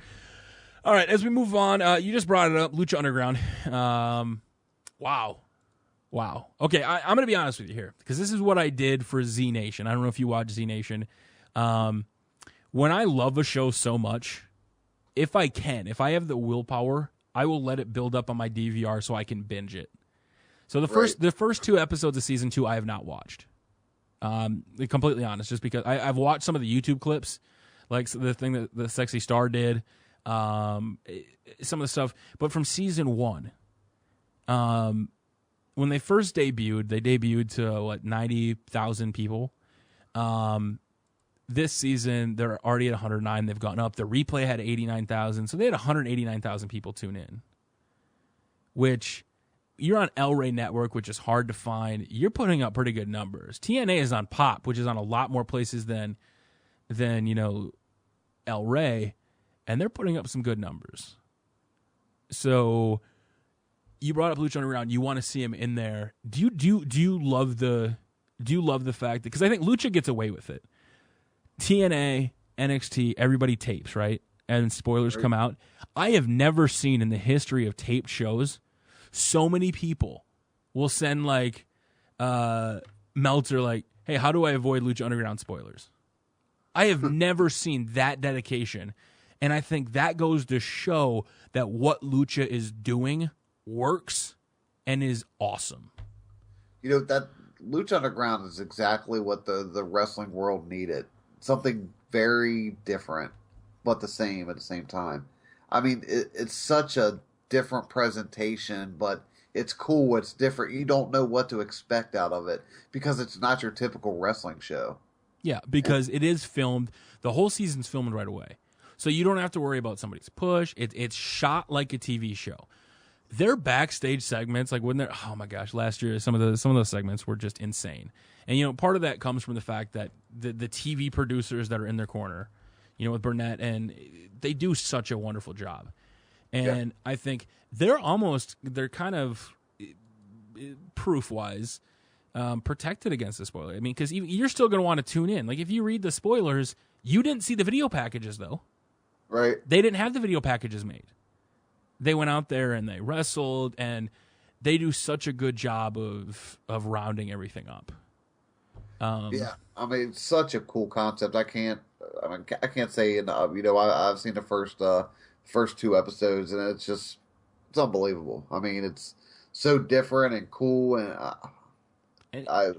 A: All right, as we move on, you just brought it up, Lucha Underground. Wow. Okay, I'm going to be honest with you here, because this is what I did for Z Nation. I don't know if you watch Z Nation. When I love a show so much, if I have the willpower, I will let it build up on my DVR so I can binge it. So the first 2 episodes of season 2 I have not watched. Completely honest, just because I've watched some of the YouTube clips, like the thing that the Sexy Star did, some of the stuff. But from season 1, when they first debuted to 90,000 people. This season, they're already at 109. They've gone up. The replay had 89,000. So they had 189,000 people tune in. Which, you're on El Rey Network, which is hard to find. You're putting up pretty good numbers. TNA is on Pop, which is on a lot more places than El Rey. And they're putting up some good numbers. So, you brought up Lucha Underground. You want to see him in there. Do you love the fact that, because I think Lucha gets away with it. TNA, NXT, everybody tapes, right? And spoilers come out. I have never seen in the history of taped shows so many people will send Meltzer hey, how do I avoid Lucha Underground spoilers? I have never seen that dedication. And I think that goes to show that what Lucha is doing works and is awesome.
B: That Lucha Underground is exactly what the wrestling world needed. Something very different, but the same at the same time. I mean, it's such a different presentation, but it's cool. It's different. You don't know what to expect out of it because it's not your typical wrestling show.
A: Yeah, because it is filmed. The whole season's filmed right away. So you don't have to worry about somebody's push. It's shot like a TV show. Their backstage segments, oh my gosh, last year some of those segments were just insane. And part of that comes from the fact that the TV producers that are in their corner, with Burnett, and they do such a wonderful job. And I think they're kind of proof wise protected against the spoiler. I mean, because you're still going to want to tune in. Like if you read the spoilers, you didn't see the video packages though.
B: Right.
A: They didn't have the video packages made. They went out there and they wrestled, and they do such a good job of rounding everything up.
B: Yeah, I mean, it's such a cool concept. I can't say enough. I've seen the first 2 episodes, and it's unbelievable. I mean, it's so different and cool, and I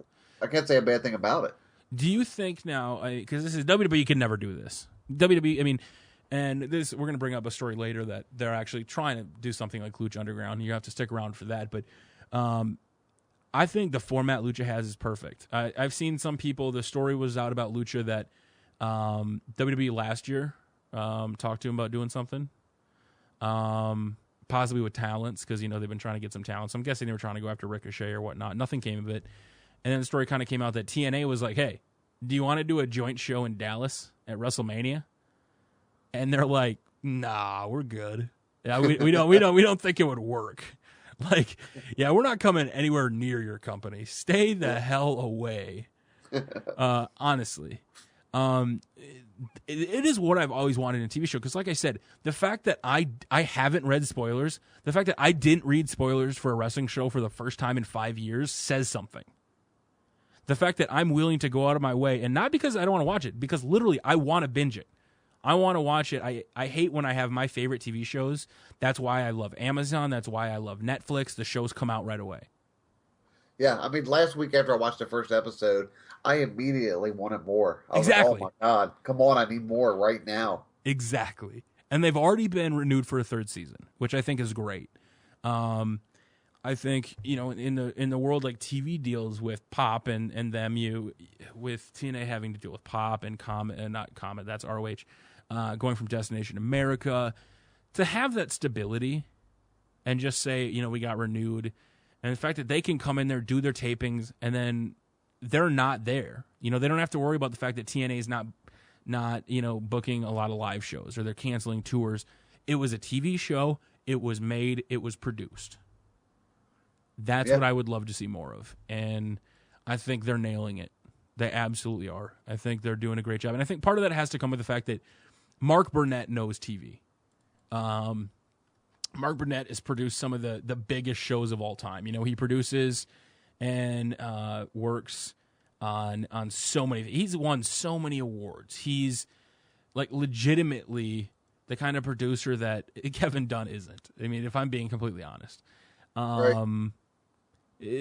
B: can't say a bad thing about it.
A: Do you think now, because this is WWE, could never do this. WWE, I mean, and this, we're going to bring up a story later that they're actually trying to do something like Lucha Underground. You have to stick around for that, but I think the format Lucha has is perfect. I've seen some people, the story was out about Lucha that WWE last year talked to him about doing something, possibly with talents, because they've been trying to get some talent. So I'm guessing they were trying to go after Ricochet or whatnot. Nothing came of it. And then the story kind of came out that TNA was like, hey, do you want to do a joint show in Dallas at WrestleMania? And they're like, nah, we're good. Yeah, we don't think it would work. We're not coming anywhere near your company. Stay the hell away. Honestly. It is what I've always wanted in a TV show. Because like I said, the fact that I haven't read spoilers, the fact that I didn't read spoilers for a wrestling show for the first time in 5 years says something. The fact that I'm willing to go out of my way, and not because I don't want to watch it, because literally I want to binge it. I want to watch it. I hate when I have my favorite TV shows. That's why I love Amazon. That's why I love Netflix. The shows come out right away.
B: Yeah, I mean, last week after I watched the first episode, I immediately wanted more. I was
A: exactly.
B: like, oh my God, come on, I need more right now.
A: Exactly. And they've already been renewed for a 3rd season, which I think is great. I think, in the world like TV deals with Pop and them, with TNA having to deal with Pop and Comet, and not Comet, that's ROH, going from Destination America, to have that stability and just say, we got renewed, and the fact that they can come in there, do their tapings, and then they're not there. They don't have to worry about the fact that TNA is not booking a lot of live shows, or they're canceling tours. It was a TV show. It was made. It was produced. That's what I would love to see more of. And I think they're nailing it. They absolutely are. I think they're doing a great job. And I think part of that has to come with the fact that Mark Burnett knows TV. Mark Burnett has produced some of the biggest shows of all time. You know, he produces and works on so many. He's won so many awards. He's like legitimately the kind of producer that Kevin Dunn isn't. I mean, if I'm being completely honest.
B: Right.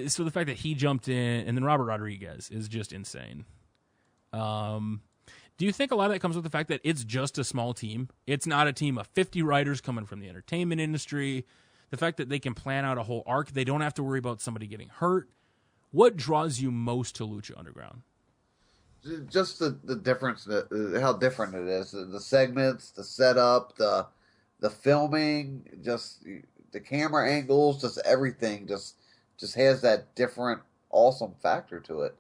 A: So the fact that he jumped in, and then Robert Rodriguez is just insane. Do you think a lot of that comes with the fact that it's just a small team? It's not a team of 50 writers coming from the entertainment industry. The fact that they can plan out a whole arc, they don't have to worry about somebody getting hurt. What draws you most to Lucha Underground?
B: Just the difference, how different it is. The segments, the setup, the filming, just the camera angles, just everything just has that different, awesome factor to it.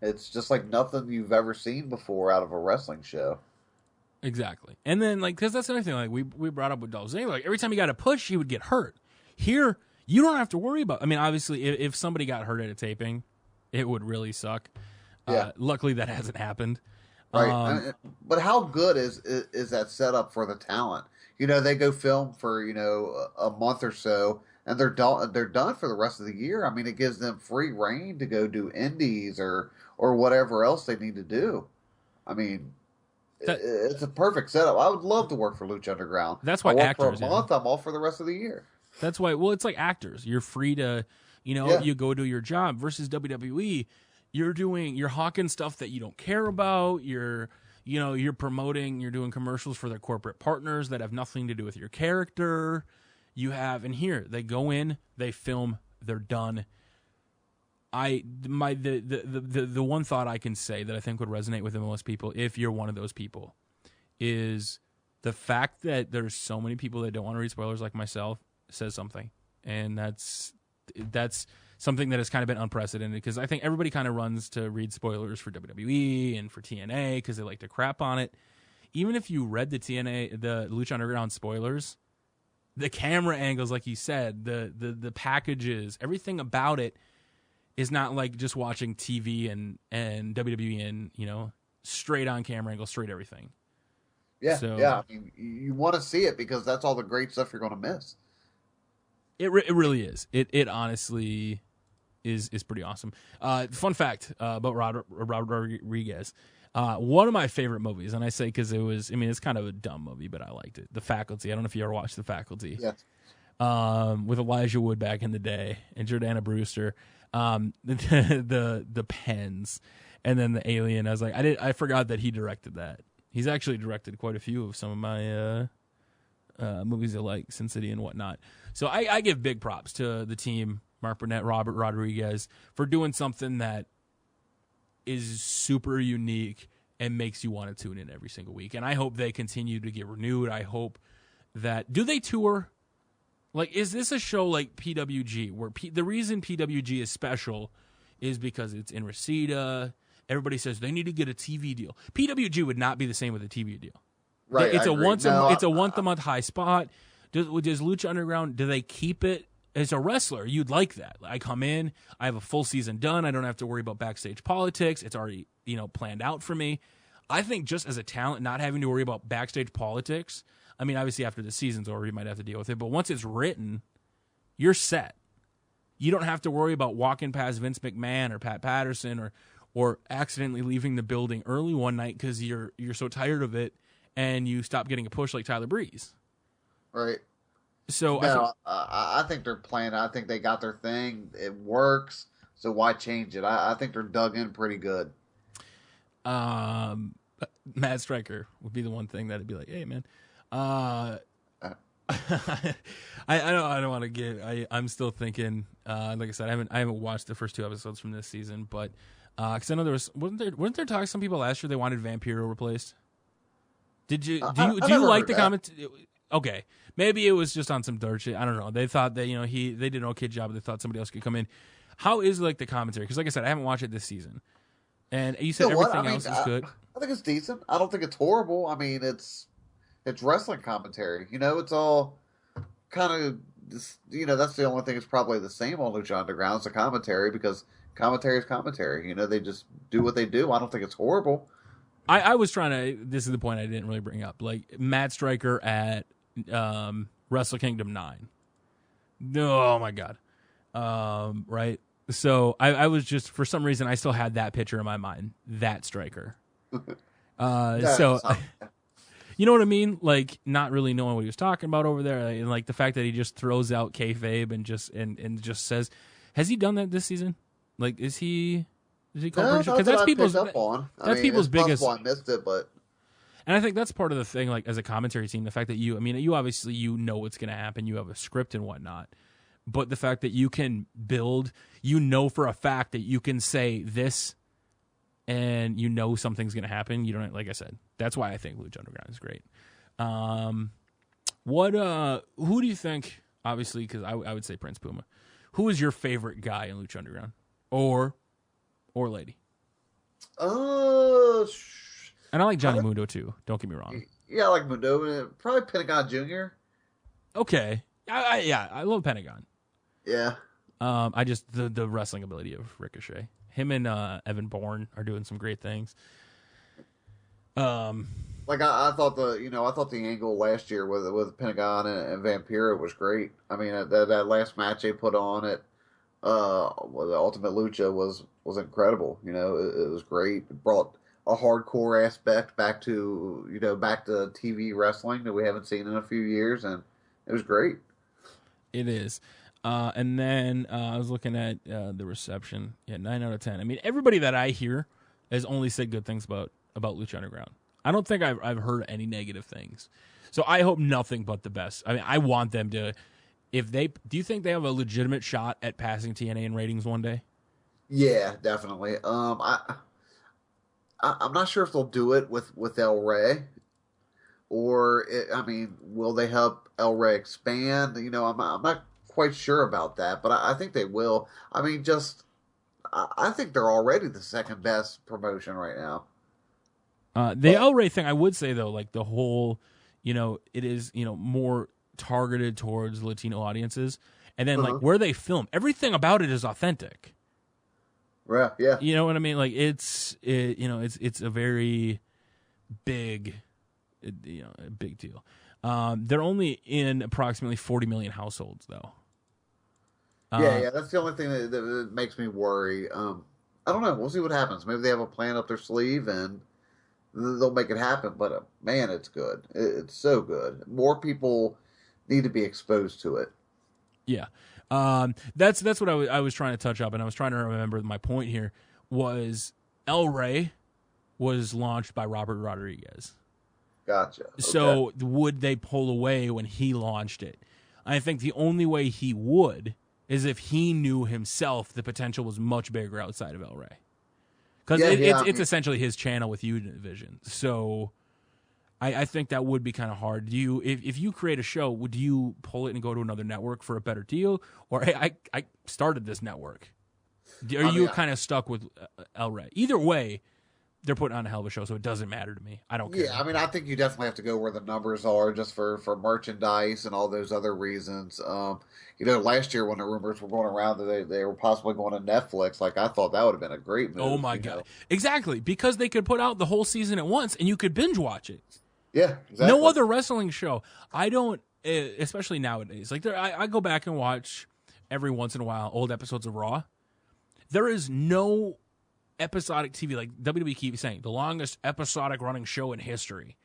B: It's just like nothing you've ever seen before out of a wrestling show.
A: Exactly. And then, like, because that's another thing, like, we brought up with Dolph Ziggler, like, every time he got a push, he would get hurt. Here, you don't have to worry about, I mean, obviously, if somebody got hurt at a taping, it would really suck.
B: Yeah.
A: Luckily, that hasn't happened.
B: Right. But how good is that setup for the talent? You know, they go film for, you know, a month or so, and they're done for the rest of the year. I mean, it gives them free reign to go do indies or whatever else they need to do. I mean, it's a perfect setup. I would love to work for Lucha Underground.
A: That's why
B: I work
A: actors,
B: for a month. I'm off for the rest of the year.
A: That's why. Well, it's like actors. You're free to, you know, you go do your job. Versus WWE, you're hawking stuff that you don't care about. You're promoting. You're doing commercials for their corporate partners that have nothing to do with your character. You have, and here they go in, they film, they're done. The one thought I can say that I think would resonate with the most people, if you're one of those people, is the fact that there's so many people that don't want to read spoilers like myself says something. And that's something that has kind of been unprecedented, because I think everybody kind of runs to read spoilers for WWE and for TNA because they like to crap on it. Even if you read the Lucha Underground spoilers, the camera angles, like you said, the packages, everything about it is not like just watching TV and WWE and, you know, straight on camera angle, straight everything.
B: Yeah, yeah. I mean, you want to see it because that's all the great stuff you're going to miss.
A: It really is. It honestly is pretty awesome. Fun fact about Robert Rodriguez. One of my favorite movies, and I say because it's kind of a dumb movie, but I liked it. The Faculty. I don't know if you ever watched The Faculty.
B: Yes.
A: With Elijah Wood back in the day and Jordana Brewster. The pens, and then the alien. I was like, I forgot that he directed that. He's actually directed quite a few of some of my movies I like, Sin City and whatnot. So I give big props to the team, Mark Burnett, Robert Rodriguez, for doing something that is super unique and makes you want to tune in every single week. And I hope they continue to get renewed. I hope that, do they tour? Like, is this a show like PWG, where the reason PWG is special is because it's in Reseda? Everybody says they need to get a TV deal. PWG would not be the same with a TV deal.
B: Right.
A: It's a once a month high spot. Does Lucha Underground, do they keep it? As a wrestler, you'd like that. I come in, I have a full season done. I don't have to worry about backstage politics. It's already, you know, planned out for me. I think just as a talent, not having to worry about backstage politics. I mean, obviously after the season's over, you might have to deal with it. But once it's written, you're set. You don't have to worry about walking past Vince McMahon or Pat Patterson or accidentally leaving the building early one night because you're so tired of it and you stop getting a push like Tyler Breeze.
B: Right.
A: So
B: no, I think they're playing. I think they got their thing. It works. So why change it? I think they're dug in pretty good.
A: Matt Stryker would be the one thing that'd be like, hey man, I don't want to get. I'm still thinking. Like I said, I haven't watched the first 2 episodes from this season, but because I know weren't there talk some people last year they wanted Vampiro replaced. Do you like the comment? Okay, maybe it was just on some dirt shit. I don't know. They thought that, you know, they did an okay job. They thought somebody else could come in. How is like the commentary? Because like I said, I haven't watched it this season. And you said everything else is good.
B: I think it's decent. I don't think it's horrible. I mean, it's wrestling commentary. You know, it's all kind of that's the only thing that's probably the same on Lucha Underground is the commentary, because commentary is commentary. They just do what they do. I don't think it's horrible.
A: I was trying to. This is the point I didn't really bring up. Like Matt Stryker at Wrestle Kingdom 9. Oh my God. Right. So I was just, for some reason, I still had that picture in my mind. That Stryker. So. You know what I mean? Like, not really knowing what he was talking about over there, and like the fact that he just throws out kayfabe and just says, "Has he done that this season? Like, is he called British?" Because that's people's people's biggest.
B: I missed it, but
A: and I think that's part of the thing. Like, as a commentary team, the fact that you obviously know what's going to happen, you have a script and whatnot, but the fact that you can build, for a fact that you can say this. And something's going to happen. You don't, like I said, that's why I think Lucha Underground is great. Who do you think, obviously, because I would say Prince Puma, who is your favorite guy in Lucha Underground? Or lady?
B: And
A: I like Johnny Mundo, too. Don't get me wrong.
B: Yeah, I like Mundo. Probably Pentagon Jr.
A: Okay. I love Pentagon.
B: Yeah.
A: I just, the wrestling ability of Ricochet. Him and Evan Bourne are doing some great things.
B: Like I thought the angle last year with Pentagon and Vampiro was great. I mean that last match they put on at the Ultimate Lucha was incredible. It was great. It brought a hardcore aspect back to TV wrestling that we haven't seen in a few years, and it was great.
A: It is. And then I was looking at the reception. Yeah, 9 out of 10. I mean, everybody that I hear has only said good things about Lucha Underground. I don't think I've heard any negative things. So I hope nothing but the best. I mean, I want them to. Do you think they have a legitimate shot at passing TNA in ratings one day?
B: Yeah, definitely. I'm not sure if they'll do it with El Rey, or will they help El Rey expand? I'm not quite sure about that, but I think they will. I mean, I think they're already the second best promotion right now.
A: The El Rey thing, I would say though, like the whole, it is more targeted towards Latino audiences, and then like where they film, everything about it is authentic.
B: Right. Yeah.
A: You know what I mean? Like it's a very big, a big deal. They're only in approximately 40 million households though.
B: Yeah, that's the only thing that makes me worry. I don't know. We'll see what happens. Maybe they have a plan up their sleeve and they'll make it happen. But man, it's good. It's so good. More people need to be exposed to it.
A: Yeah, that's what I was trying to touch up, and I was trying to remember my point here was El Rey was launched by Robert Rodriguez.
B: Gotcha. Okay.
A: So would they pull away when he launched it? I think the only way he would is if he knew himself the potential was much bigger outside of El Rey. Because it's essentially his channel with Univision. So I think that would be kind of hard. If you create a show, would you pull it and go to another network for a better deal? Or, hey, I started this network. Are you kind of stuck with El Rey? Either way, they're putting on a hell of a show, so it doesn't matter to me. I don't care.
B: Yeah, I mean, I think you definitely have to go where the numbers are just for merchandise and all those other reasons. Last year when the rumors were going around that they were possibly going to Netflix, like I thought that would have been a great move.
A: Oh my God. Exactly, because they could put out the whole season at once and you could binge watch it.
B: Yeah, exactly.
A: No other wrestling show. I don't, especially nowadays. Like I go back and watch every once in a while old episodes of Raw. There is no episodic TV, like WWE keeps saying, the longest episodic running show in history.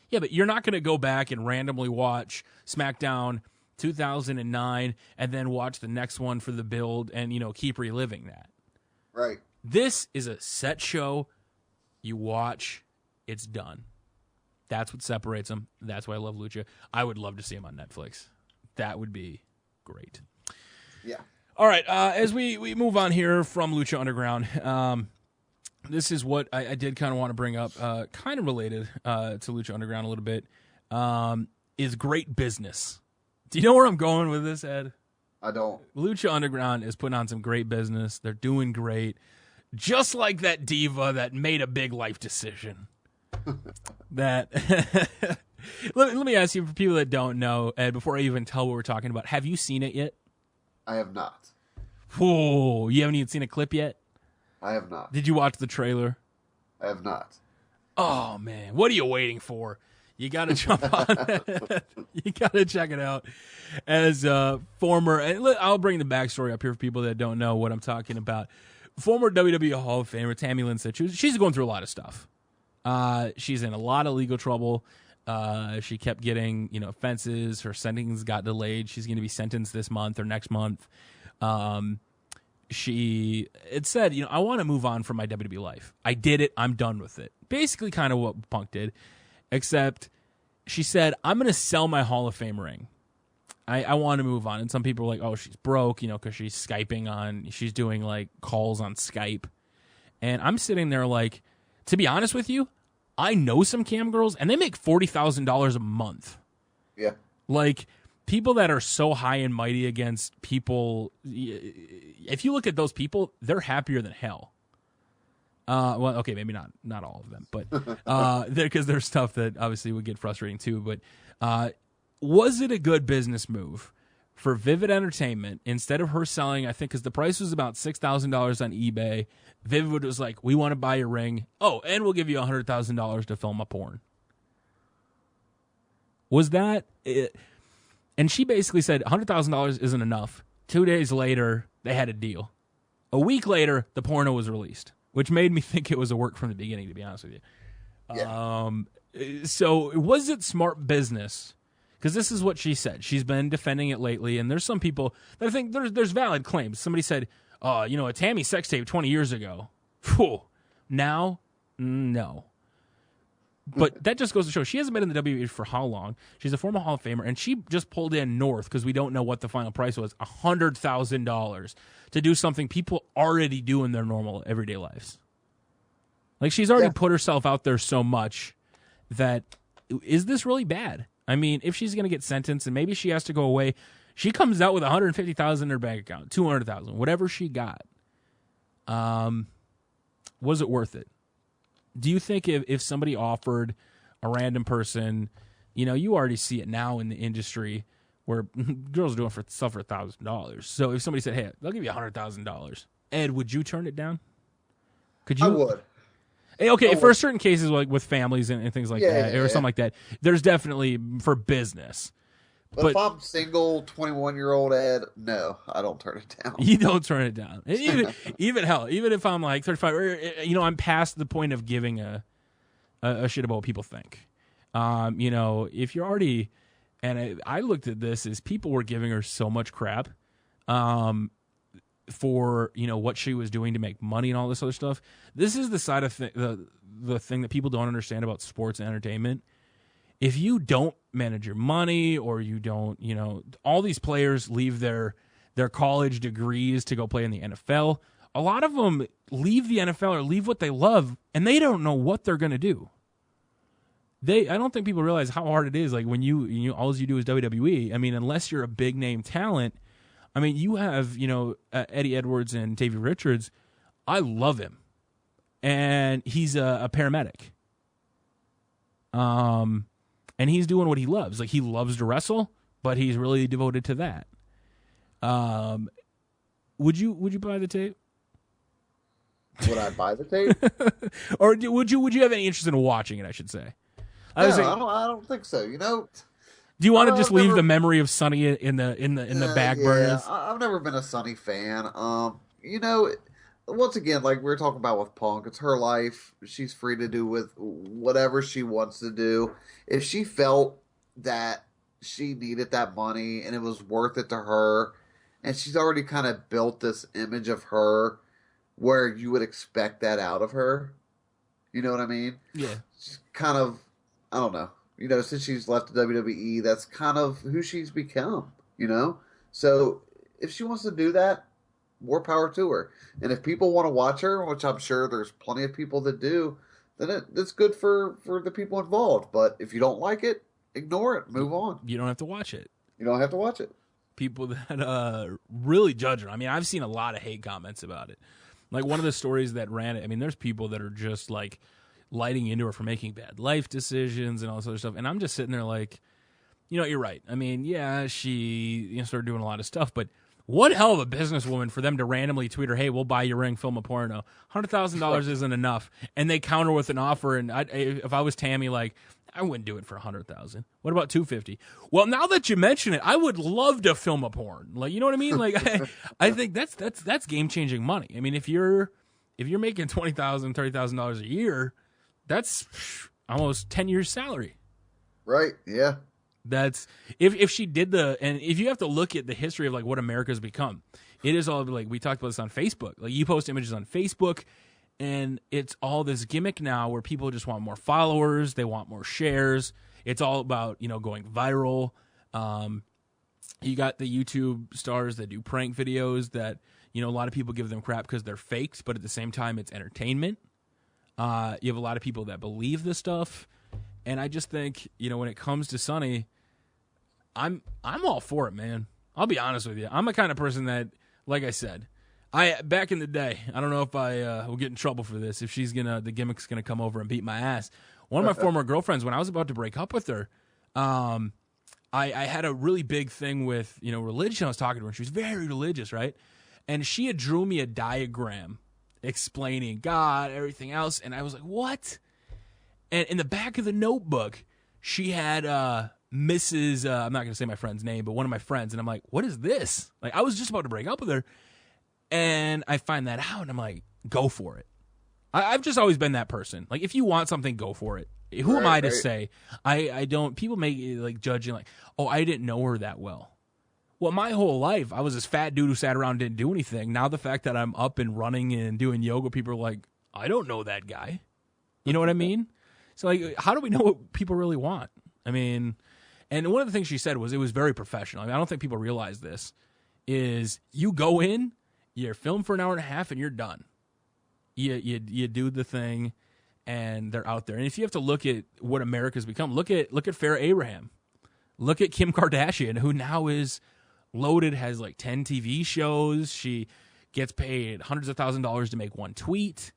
A: Yeah, but you're not going to go back and randomly watch SmackDown 2009 and then watch the next one for the build and, keep reliving that.
B: Right.
A: This is a set show. You watch, it's done. That's what separates them. That's why I love Lucha. I would love to see him on Netflix. That would be great.
B: Yeah.
A: All right, as we move on here from Lucha Underground, this is what I did kind of want to bring up, kind of related to Lucha Underground a little bit, is great business. Do you know where I'm going with this, Ed?
B: I don't.
A: Lucha Underground is putting on some great business. They're doing great. Just like that diva that made a big life decision. that Let me ask you, for people that don't know, Ed, before I even tell what we're talking about, have you seen it yet?
B: I have not.
A: Whoa, you haven't even seen a clip yet?
B: I have not.
A: Did you watch the trailer?
B: I have not.
A: Oh, man. What are you waiting for? You got to jump on it. You got to check it out. As a former, and I'll bring the backstory up here for people that don't know what I'm talking about. Former WWE Hall of Famer Tammy Lynn said she's going through a lot of stuff. She's in a lot of legal trouble. She kept getting, offenses. Her sentence got delayed. She's going to be sentenced this month or next month. It said, I want to move on from my WWE life. I did it. I'm done with it. Basically kind of what Punk did, except she said, I'm going to sell my Hall of Fame ring. I want to move on. And some people are like, oh, she's broke, because she's she's doing like calls on Skype. And I'm sitting there like, to be honest with you, I know some cam girls and they make $40,000 a month.
B: Yeah.
A: Like, people that are so high and mighty against people, if you look at those people, they're happier than hell. Well, okay, maybe not all of them, but because there's stuff that obviously would get frustrating too. But was it a good business move for Vivid Entertainment, instead of her selling, I think, because the price was about $6,000 on eBay, Vivid was like, we want to buy your ring. Oh, and we'll give you $100,000 to film a porn. Was that it? And she basically said $100,000 isn't enough. 2 days later, they had a deal. A week later, the porno was released, which made me think it was a work from the beginning, to be honest with you.
B: Yeah.
A: So was it smart business? Because this is what she said. She's been defending it lately, and there's some people that I think there's valid claims. Somebody said, a Tammy sex tape 20 years ago. Phew. Now, no. But that just goes to show she hasn't been in the WWE for how long? She's a former Hall of Famer, and she just pulled in north, because we don't know what the final price was, $100,000 to do something people already do in their normal everyday lives. Like, she's already put herself out there so much that, is this really bad? I mean, if she's going to get sentenced and maybe she has to go away, she comes out with $150,000 in her bank account, $200,000, whatever she got. Was it worth it? Do you think if somebody offered a random person, you already see it now in the industry where girls are doing stuff for $1,000. So if somebody said, hey, they'll give you $100,000, Ed, would you turn it down? Could you?
B: I would.
A: Okay, for certain cases, like with families and things like that, or something like that, there's definitely for business.
B: But if I'm single, 21-year-old Ed, no, I don't turn it down.
A: You don't turn it down. Even hell, even if I'm like 35, or, I'm past the point of giving a shit about what people think. If you're already, and I looked at this as people were giving her so much crap, for what she was doing to make money and all this other stuff. This is the side of the thing that people don't understand about sports and entertainment. If you don't manage your money, or you don't, all these players leave their college degrees to go play in the NFL. A lot of them leave the NFL or leave what they love, and they don't know what they're going to do. I don't think people realize how hard it is. Like, when you all you do is WWE. I mean, unless you're a big name talent. I mean, you have, Eddie Edwards and Davey Richards. I love him. And he's a paramedic. And he's doing what he loves. Like, he loves to wrestle, but he's really devoted to that. Would you buy the tape?
B: Would I buy the tape?
A: Or would you have any interest in watching it, I should say?
B: I don't think so.
A: Do you want to just leave the memory of Sonny in the back burners?
B: I've never been a Sonny fan. Once again, like we were talking about with Punk, it's her life. She's free to do with whatever she wants to do. If she felt that she needed that money and it was worth it to her, and she's already kind of built this image of her where you would expect that out of her. You know what I mean?
A: Yeah.
B: She's kind of, I don't know. Since she's left the WWE, that's kind of who she's become, So if she wants to do that, more power to her. And if people want to watch her, which I'm sure there's plenty of people that do, then it's good for the people involved. But if you don't like it, ignore it. Move on.
A: You don't have to watch it.
B: You don't have to watch it.
A: People that really judge her. I mean, I've seen a lot of hate comments about it. Like, one of the stories that ran it, I mean, there's people that are just like lighting into her for making bad life decisions and all this other stuff. And I'm just sitting there like, you're right. I mean, yeah, she started doing a lot of stuff, but what hell of a businesswoman for them to randomly tweet her, hey, we'll buy your ring, film a porno. $100,000 isn't enough. And they counter with an offer. And if I was Tammy, like, I wouldn't do it for $100,000. What about $250? Well, now that you mention it, I would love to film a porn. Like, you know what I mean? Like, I think that's game-changing money. I mean, if you're making $20,000, $30,000 a year, that's almost 10 years' salary.
B: Right, yeah.
A: That's if she did and if you have to look at the history of like what America's become, it is all like we talked about this on Facebook. Like you post images on Facebook, and it's all this gimmick now where people just want more followers, they want more shares. It's all about going viral. You got the YouTube stars that do prank videos that a lot of people give them crap because they're faked, but at the same time it's entertainment. You have a lot of people that believe this stuff. And I just think, when it comes to Sunny, I'm all for it, man. I'll be honest with you. I'm the kind of person that, like I said, back in the day, I don't know if I will get in trouble for this, if the gimmick's gonna come over and beat my ass. One of my former girlfriends, when I was about to break up with her, I had a really big thing with, religion. I was talking to her, and she was very religious, right? And she had drew me a diagram explaining God, everything else, and I was like, what? And in the back of the notebook, she had Mrs. I'm not going to say my friend's name, but one of my friends. And I'm like, what is this? Like, I was just about to break up with her. And I find that out, and I'm like, go for it. I've just always been that person. Like, if you want something, go for it. Who am I to say? I don't. People make like judging like, oh, I didn't know her that well. Well, my whole life, I was this fat dude who sat around and didn't do anything. Now the fact that I'm up and running and doing yoga, people are like, I don't know that guy. You know what I mean? So, like, how do we know what people really want? I mean, and one of the things she said was it was very professional. I mean, I don't think people realize this, is you go in, you're filmed for an hour and a half, and you're done. You do the thing, and they're out there. And if you have to look at what America's become, look at Farrah Abraham. Look at Kim Kardashian, who now is loaded, has like 10 TV shows. She gets paid hundreds of thousands of dollars to make one tweet.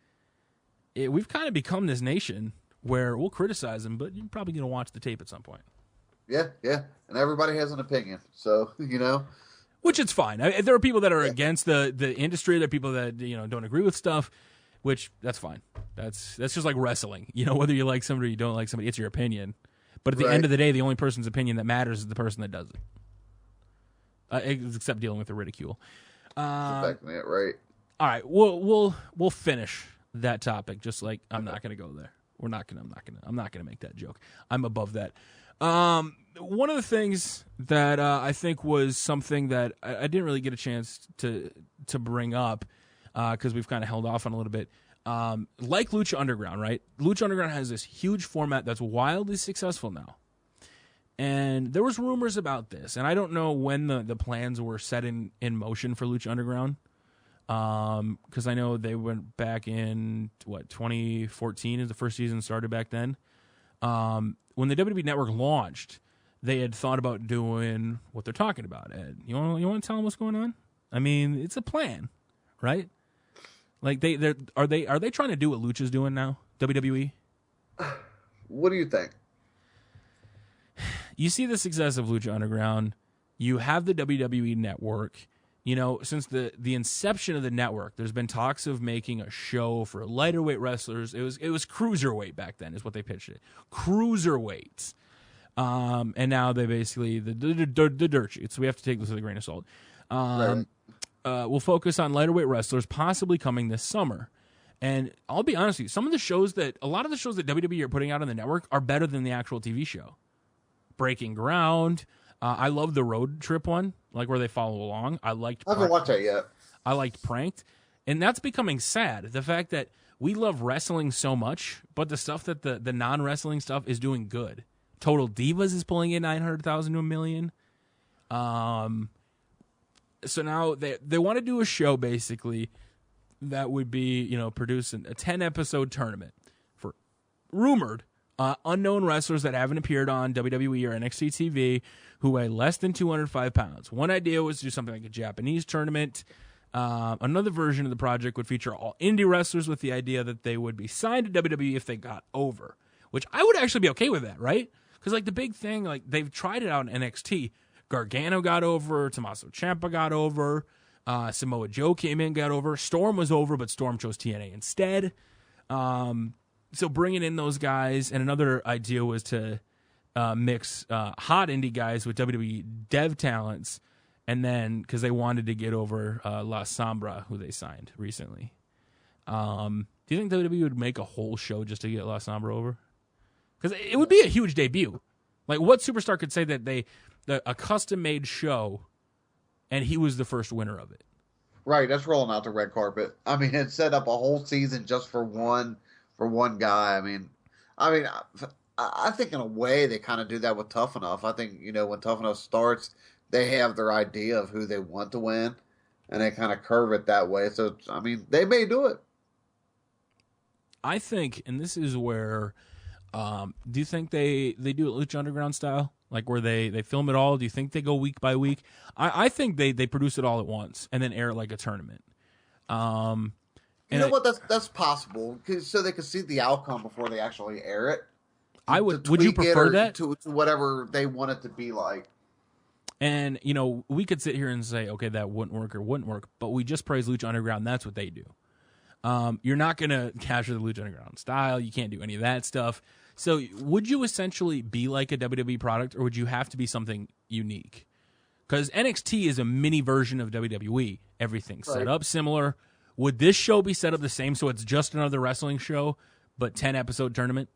A: We've kind of become this nation where we'll criticize them, but you're probably going to watch the tape at some point.
B: Yeah. And everybody has an opinion. So,
A: Which it's fine. There are people that are against the industry. There are people that, don't agree with stuff, which that's fine. That's just like wrestling. Whether you like somebody or you don't like somebody, it's your opinion. But at the end of the day, the only person's opinion that matters is the person that does it. Except dealing with the ridicule.
B: Right.
A: All right. We'll finish that topic. Just like I'm not going to go there. I'm not gonna make that joke. I'm above that. One of the things that I think was something that I didn't really get a chance to bring up because we've kind of held off on a little bit. Like Lucha Underground, right? Lucha Underground has this huge format that's wildly successful now. And there was rumors about this, and I don't know when the plans were set in motion for Lucha Underground. Because I know they went back in 2014 is the first season started back then. When the WWE Network launched, they had thought about doing what they're talking about. Ed, you want to tell them what's going on? I mean, it's a plan, right? Like are they trying to do what Lucha's doing now? WWE.
B: What do you think?
A: You see the success of Lucha Underground. You have the WWE Network. Since the inception of the network, there's been talks of making a show for lighter weight wrestlers. It was Cruiserweight back then is what they pitched it. Cruiserweights. And now they basically, the dirt sheets. So we have to take this with a grain of salt. We'll focus on lighter weight wrestlers possibly coming this summer. And I'll be honest with you, a lot of the shows that WWE are putting out on the network are better than the actual TV show. Breaking Ground. I love the road trip one, like where they follow along. I haven't
B: watched that yet.
A: I liked Pranked. And that's becoming sad. The fact that we love wrestling so much, but the stuff that the non-wrestling stuff is doing good. Total Divas is pulling in 900,000 to $1 million. So now they want to do a show basically that would be, producing a 10-episode tournament for rumored unknown wrestlers that haven't appeared on WWE or NXT TV who weigh less than 205 pounds. One idea was to do something like a Japanese tournament. Another version of the project would feature all indie wrestlers with the idea that they would be signed to WWE if they got over, which I would actually be okay with that, right? Because like the big thing, like they've tried it out in NXT. Gargano got over, Tommaso Ciampa got over, Samoa Joe came in, got over. Storm was over, but Storm chose TNA instead. So bringing in those guys, and another idea was to mix hot indie guys with WWE dev talents, and then because they wanted to get over La Sombra, who they signed recently. Do you think WWE would make a whole show just to get La Sombra over? Because it would be a huge debut. Like, what superstar could say that a custom-made show, and he was the first winner of it?
B: Right, that's rolling out the red carpet. I mean, it set up a whole season just for one guy. I think in a way they kind of do that with Tough Enough. I think, when Tough Enough starts, they have their idea of who they want to win, and they kind of curve it that way. So, I mean, they may do it.
A: I think, and this is where, do you think they do it Lucha Underground style? Like where they film it all? Do you think they go week by week? I think they produce it all at once and then air it like a tournament.
B: You know what? That's possible, so they can see the outcome before they actually air it.
A: I would. Would you prefer that
B: to whatever they want it to be like?
A: And we could sit here and say, okay, that wouldn't work or wouldn't work, but we just praise Lucha Underground. That's what they do. You're not gonna capture the Lucha Underground style. You can't do any of that stuff. So would you essentially be like a WWE product, or would you have to be something unique? Because NXT is a mini version of WWE. Everything's set up similar. Would this show be set up the same, so it's just another wrestling show, but 10-episode tournament?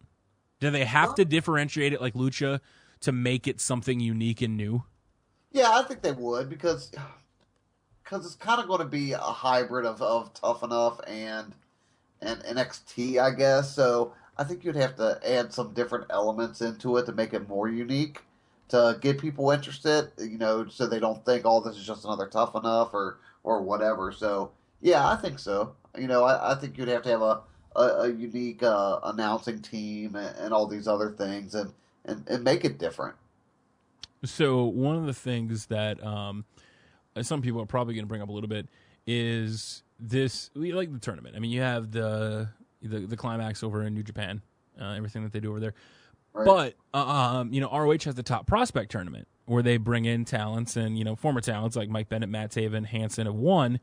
A: Do they have to differentiate it like Lucha to make it something unique and new?
B: Yeah, I think they would, because it's kind of going to be a hybrid of Tough Enough and NXT, I guess. So I think you'd have to add some different elements into it to make it more unique, to get people interested, so they don't think, oh, this is just another Tough Enough or whatever. So, yeah, I think so. I think you'd have to have a unique announcing team and all these other things and make it different.
A: So one of the things that some people are probably going to bring up a little bit is this, like the tournament. I mean, you have the climax over in New Japan, everything that they do over there. Right. But, ROH has the Top Prospect Tournament where they bring in talents and, former talents like Mike Bennett, Matt Taven, Hansen have won.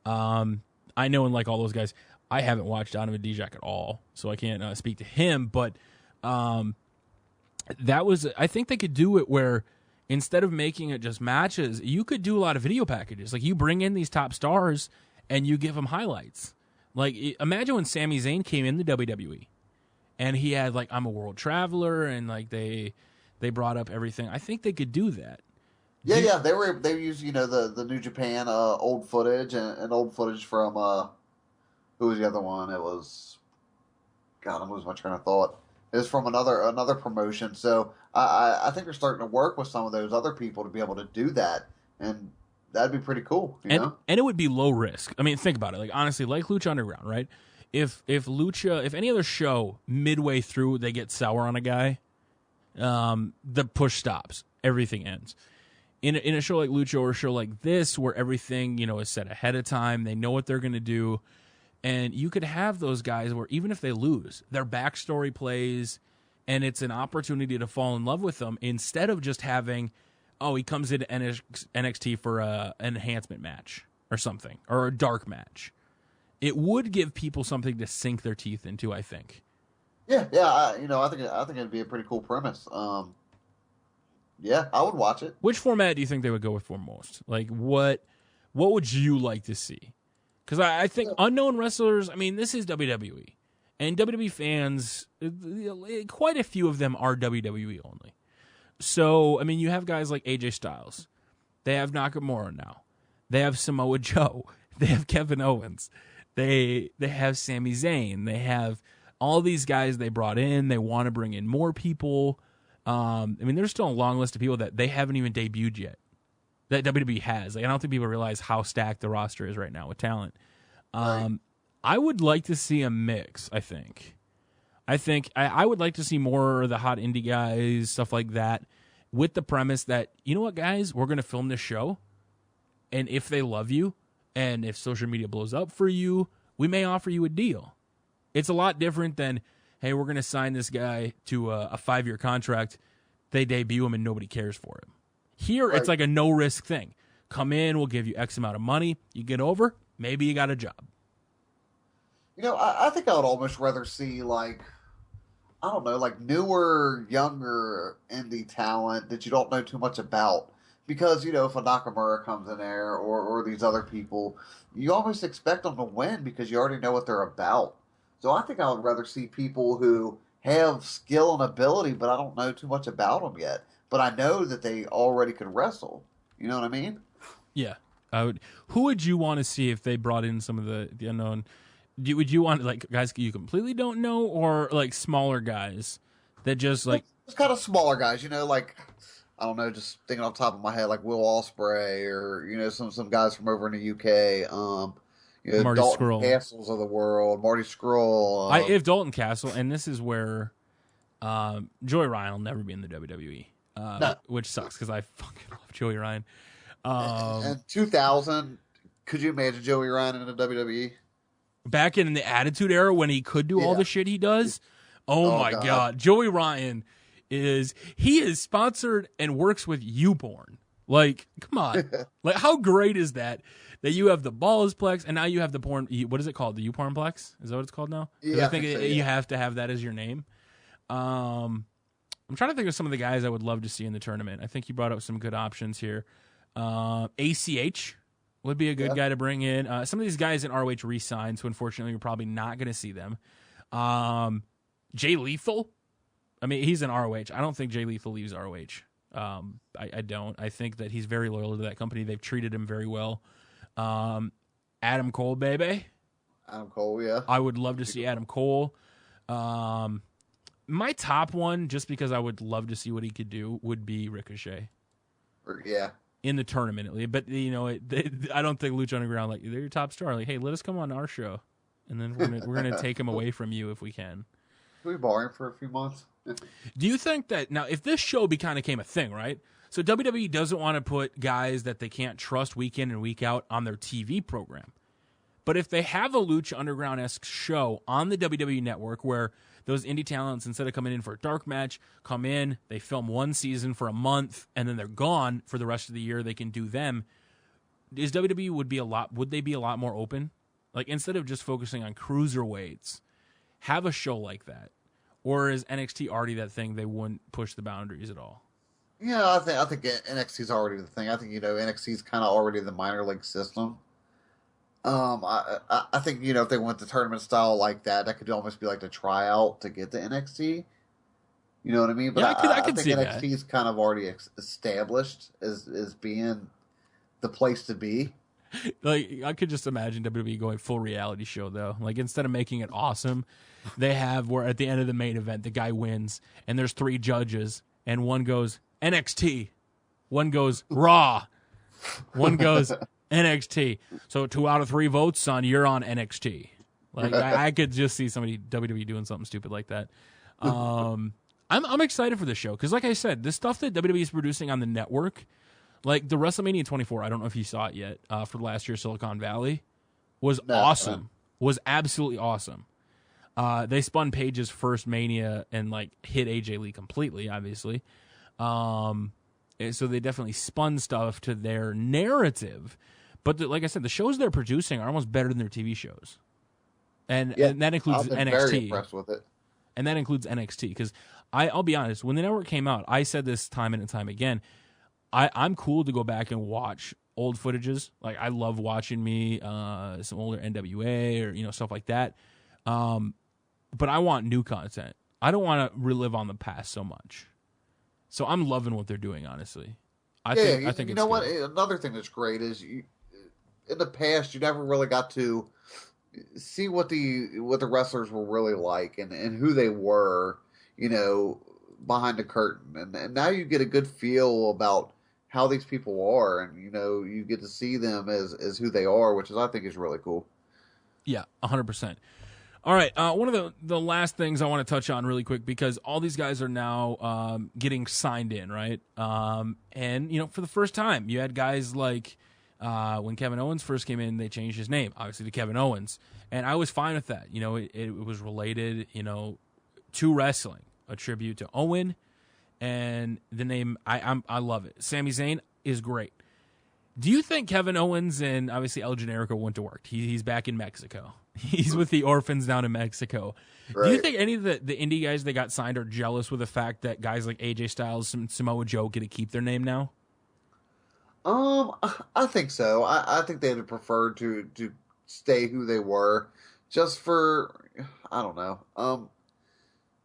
A: I know, and like all those guys, I haven't watched Donovan Dijak at all, so I can't speak to him. But that was, I think they could do it where instead of making it just matches, you could do a lot of video packages. Like you bring in these top stars and you give them highlights. Like imagine when Sami Zayn came in the WWE and he had like, I'm a world traveler, and like they brought up everything. I think they could do that.
B: Yeah, they used the New Japan old footage and old footage from who was the other one? It was, God, I'm losing my train of thought. It was from another promotion. So I think they're starting to work with some of those other people to be able to do that, and that'd be pretty cool. You know?
A: And it would be low risk. I mean, think about it. Like honestly, like Lucha Underground, right? If any other show midway through they get sour on a guy, the push stops. Everything ends. In a show like Lucha or a show like this, where everything is set ahead of time, they know what they're going to do, and you could have those guys where even if they lose, their backstory plays, and it's an opportunity to fall in love with them instead of just having, he comes into NXT for an enhancement match or something, or a dark match. It would give people something to sink their teeth into, I think.
B: Yeah. I think it'd be a pretty cool premise. Yeah, I would watch it.
A: Which format do you think they would go with for most? Like, what would you like to see? Because I think unknown wrestlers, I mean, this is WWE. And WWE fans, quite a few of them are WWE only. So, I mean, you have guys like AJ Styles. They have Nakamura now. They have Samoa Joe. They have Kevin Owens. They have Sami Zayn. They have all these guys they brought in. They want to bring in more people. I mean, there's still a long list of people that they haven't even debuted yet that WWE has. Like, I don't think people realize how stacked the roster is right now with talent. Right. I would like to see a mix, I think. I would like to see more of the hot indie guys, stuff like that, with the premise that, you know what, guys, we're going to film this show, and if they love you, And if social media blows up for you, we may offer you a deal. It's a lot different than, hey, we're going to sign this guy to a 5-year contract. They debut him and nobody cares for him. Here, It's like a no-risk thing. Come in, we'll give you X amount of money. You get over, maybe you got a job.
B: I think I would almost rather see, like, I don't know, like newer, younger indie talent that you don't know too much about. Because, if a Nakamura comes in there or these other people, you almost expect them to win because you already know what they're about. So I think I would rather see people who have skill and ability, but I don't know too much about them yet. But I know that they already could wrestle. You know what I mean?
A: Yeah. Who would you want to see if they brought in some of the unknown? Would you want, like, guys you completely don't know, or like smaller guys that just like...
B: It's kind of smaller guys, like... I don't know, just thinking off the top of my head, like Will Ospreay or, some guys from over in the UK.
A: Marty
B: Dalton
A: Scurll.
B: Castles of the world, Marty Scurll.
A: If Dalton Castle, and this is where Joey Ryan will never be in the WWE,
B: No.
A: which sucks because I fucking love Joey Ryan.
B: And 2000, could you imagine Joey Ryan in the WWE?
A: Back in the Attitude Era when he could do all the shit he does? Oh my God. Joey Ryan... he is sponsored and works with YouPorn. Like, come on. Like, how great is that you have the Ballsplex and now you have the porn, what is it called? The YouPornplex? Is that what it's called now?
B: Yeah,
A: I think you have to have that as your name. I'm trying to think of some of the guys I would love to see in the tournament. I think you brought up some good options here. ACH would be a good guy to bring in. Some of these guys in ROH re-signed, so unfortunately we're probably not going to see them. Jay Lethal. I mean, he's in ROH. I don't think Jay Lethal leaves ROH. I don't. I think that he's very loyal to that company. They've treated him very well. Adam Cole, baby.
B: Adam Cole, yeah.
A: I would love to see Adam Cole. My top one, just because I would love to see what he could do, would be Ricochet.
B: Yeah.
A: In the tournament, at least. But, I don't think Lucha Underground, like, they're your top star. Like, hey, let us come on our show. And then we're gonna take him away from you if we can.
B: Can we borrow him for a few months?
A: Do you think that now, if this show kind of became a thing, right? So WWE doesn't want to put guys that they can't trust week in and week out on their TV program. But if they have a Lucha Underground-esque show on the WWE network where those indie talents, instead of coming in for a dark match, come in, they film one season for a month, and then they're gone for the rest of the year, they can do them. Is WWE would they be a lot more open? Like, instead of just focusing on cruiserweights, have a show like that. Or is NXT already that thing they wouldn't push the boundaries at all?
B: Yeah, I think NXT's already the thing. I think, NXT's kind of already the minor league system. I think, if they went the tournament style like that, that could almost be like the tryout to get to NXT. You know what I mean? But
A: yeah, I could
B: think
A: see
B: NXT's kind of already established as being the place to be.
A: Like, I could just imagine WWE going full reality show, though. Like, instead of making it awesome, they have where at the end of the main event, the guy wins, and there's 3 judges, and one goes NXT, one goes Raw, one goes NXT. So 2 out of 3 votes, son, you're on NXT. Like, I could just see somebody WWE doing something stupid like that. I'm excited for this show because, like I said, the stuff that WWE is producing on the network. Like, the WrestleMania 24, I don't know if you saw it yet, for last year's Silicon Valley, was awesome. Was absolutely awesome. They spun Paige's first Mania and, like, hit AJ Lee completely, obviously. So they definitely spun stuff to their narrative. But, like I said, the shows they're producing are almost better than their TV shows. And that includes
B: I've been
A: NXT.
B: very impressed with it.
A: And that includes NXT. Because I'll be honest, when the network came out, I said this time and time again, I'm cool to go back and watch old footages. Like, I love watching some older NWA or, stuff like that. But I want new content. I don't want to relive on the past so much. So I'm loving what they're doing, honestly. I think it's
B: you know what?
A: good.
B: Another thing that's great is in the past you never really got to see what the wrestlers were really like and who they were, behind the curtain. And now you get a good feel about how these people are, and you get to see them as who they are, which I think is really cool.
A: Yeah, 100%. All right, one of the last things I want to touch on really quick, because all these guys are now getting signed in, right? And for the first time, you had guys like When Kevin Owens first came in, they changed his name, obviously, to Kevin Owens. And I was fine with that. You know, it was related, you know, to wrestling, a tribute to Owen. And the name, I love it. Sami Zayn is great. Do you think Kevin Owens and obviously El Generico went to work? He's back in Mexico. He's with the Orphans down in Mexico. Right. Do you think any of the indie guys that got signed are jealous with the fact that guys like AJ Styles and Samoa Joe get to keep their name now?
B: I think so. I think they'd have preferred to stay who they were, just for, I don't know.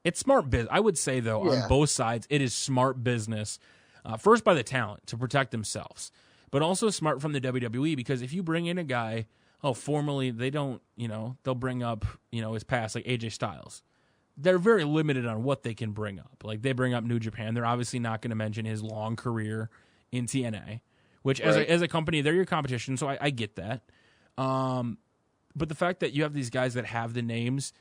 A: It's smart business. I would say, though, on both sides, it is smart business. First by the talent to protect themselves, but also smart from the WWE, because if you bring in a guy, formerly they don't, you know, they'll bring up, you know, his past, like AJ Styles. They're very limited on what they can bring up. Like, they bring up New Japan. They're obviously not going to mention his long career in TNA, which as a company, they're your competition, so I get that. But the fact that you have these guys that have the names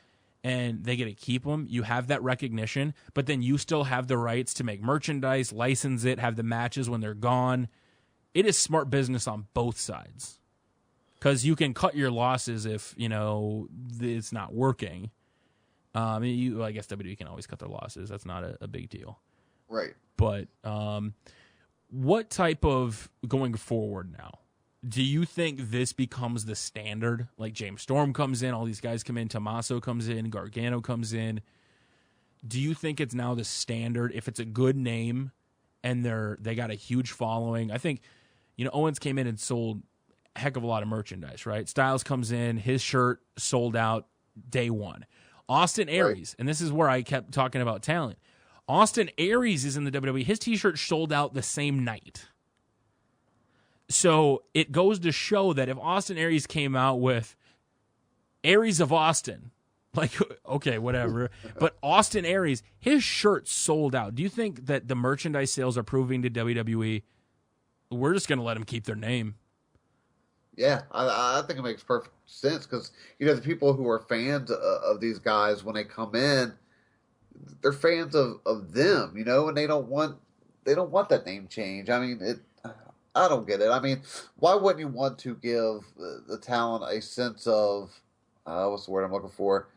A: and they get to keep them, you have that recognition, but then you still have the rights to make merchandise, license it, have the matches when they're gone. It is smart business on both sides, because you can cut your losses if, you know, it's not working. I guess WWE can always cut their losses. That's not a big deal.
B: Right.
A: But what type of, going forward now, do you think this becomes the standard? Like, James Storm comes in, all these guys come in, Tommaso comes in, Gargano comes in. Do you think it's now the standard if it's a good name and they got a huge following? I think, you know, Owens came in and sold a heck of a lot of merchandise, right? Styles comes in, his shirt sold out day one. Austin Aries, and this is where I kept talking about talent. Austin Aries is in the WWE. His T-shirt sold out the same night. So it goes to show that if Austin Aries came out with Aries of Austin, like, okay, whatever, but Austin Aries, his shirt sold out. Do you think that the merchandise sales are proving to WWE, we're just going to let them keep their name?
B: Yeah, I think it makes perfect sense, because, you know, the people who are fans of these guys, when they come in, they're fans of them, you know, and they don't want that name change. I mean, I don't get it. I mean, why wouldn't you want to give the talent a sense of, what's the word I'm looking for,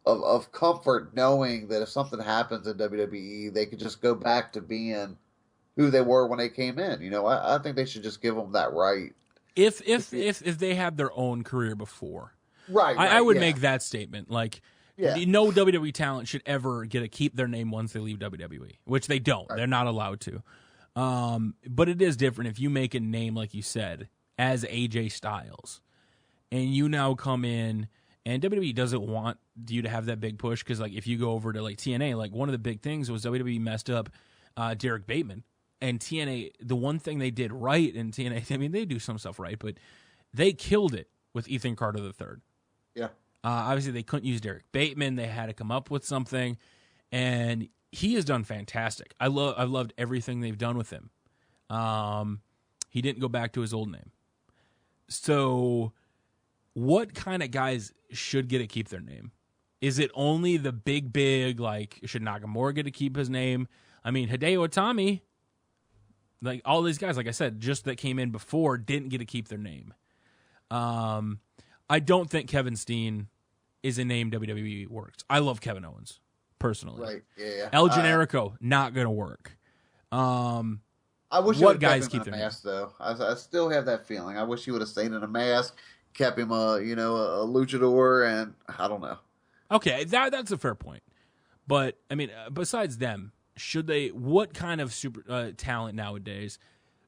B: of comfort, knowing that if something happens in WWE, they could just go back to being who they were when they came in. You know, I think they should just give them that right.
A: If they had their own career before,
B: right,
A: I would make that statement. Like, no WWE talent should ever get to keep their name once they leave WWE, which they don't. Right. They're not allowed to. But it is different if you make a name, like you said, as AJ Styles, and you now come in, and WWE doesn't want you to have that big push, because, like, if you go over to, like, TNA, like, one of the big things was WWE messed up Derek Bateman. And TNA, the one thing they did right in TNA, I mean, they do some stuff right, but they killed it with Ethan Carter III. Yeah. Obviously, they couldn't use Derek Bateman. They had to come up with something, and he has done fantastic. I've loved everything they've done with him. He didn't go back to his old name. So what kind of guys should get to keep their name? Is it only the big, like, should Nakamura get to keep his name? I mean, Hideo Itami, like, all these guys, like I said, just that came in before, didn't get to keep their name. I don't think Kevin Steen is a name WWE works. I love Kevin Owens, personally.
B: Right, yeah.
A: El Generico, not going to work.
B: I wish what guys keep him in a mask, though. I still have that feeling. I wish he would have stayed in a mask, kept him a luchador, and I don't know.
A: Okay, that's a fair point. But, I mean, besides them, what kind of super talent nowadays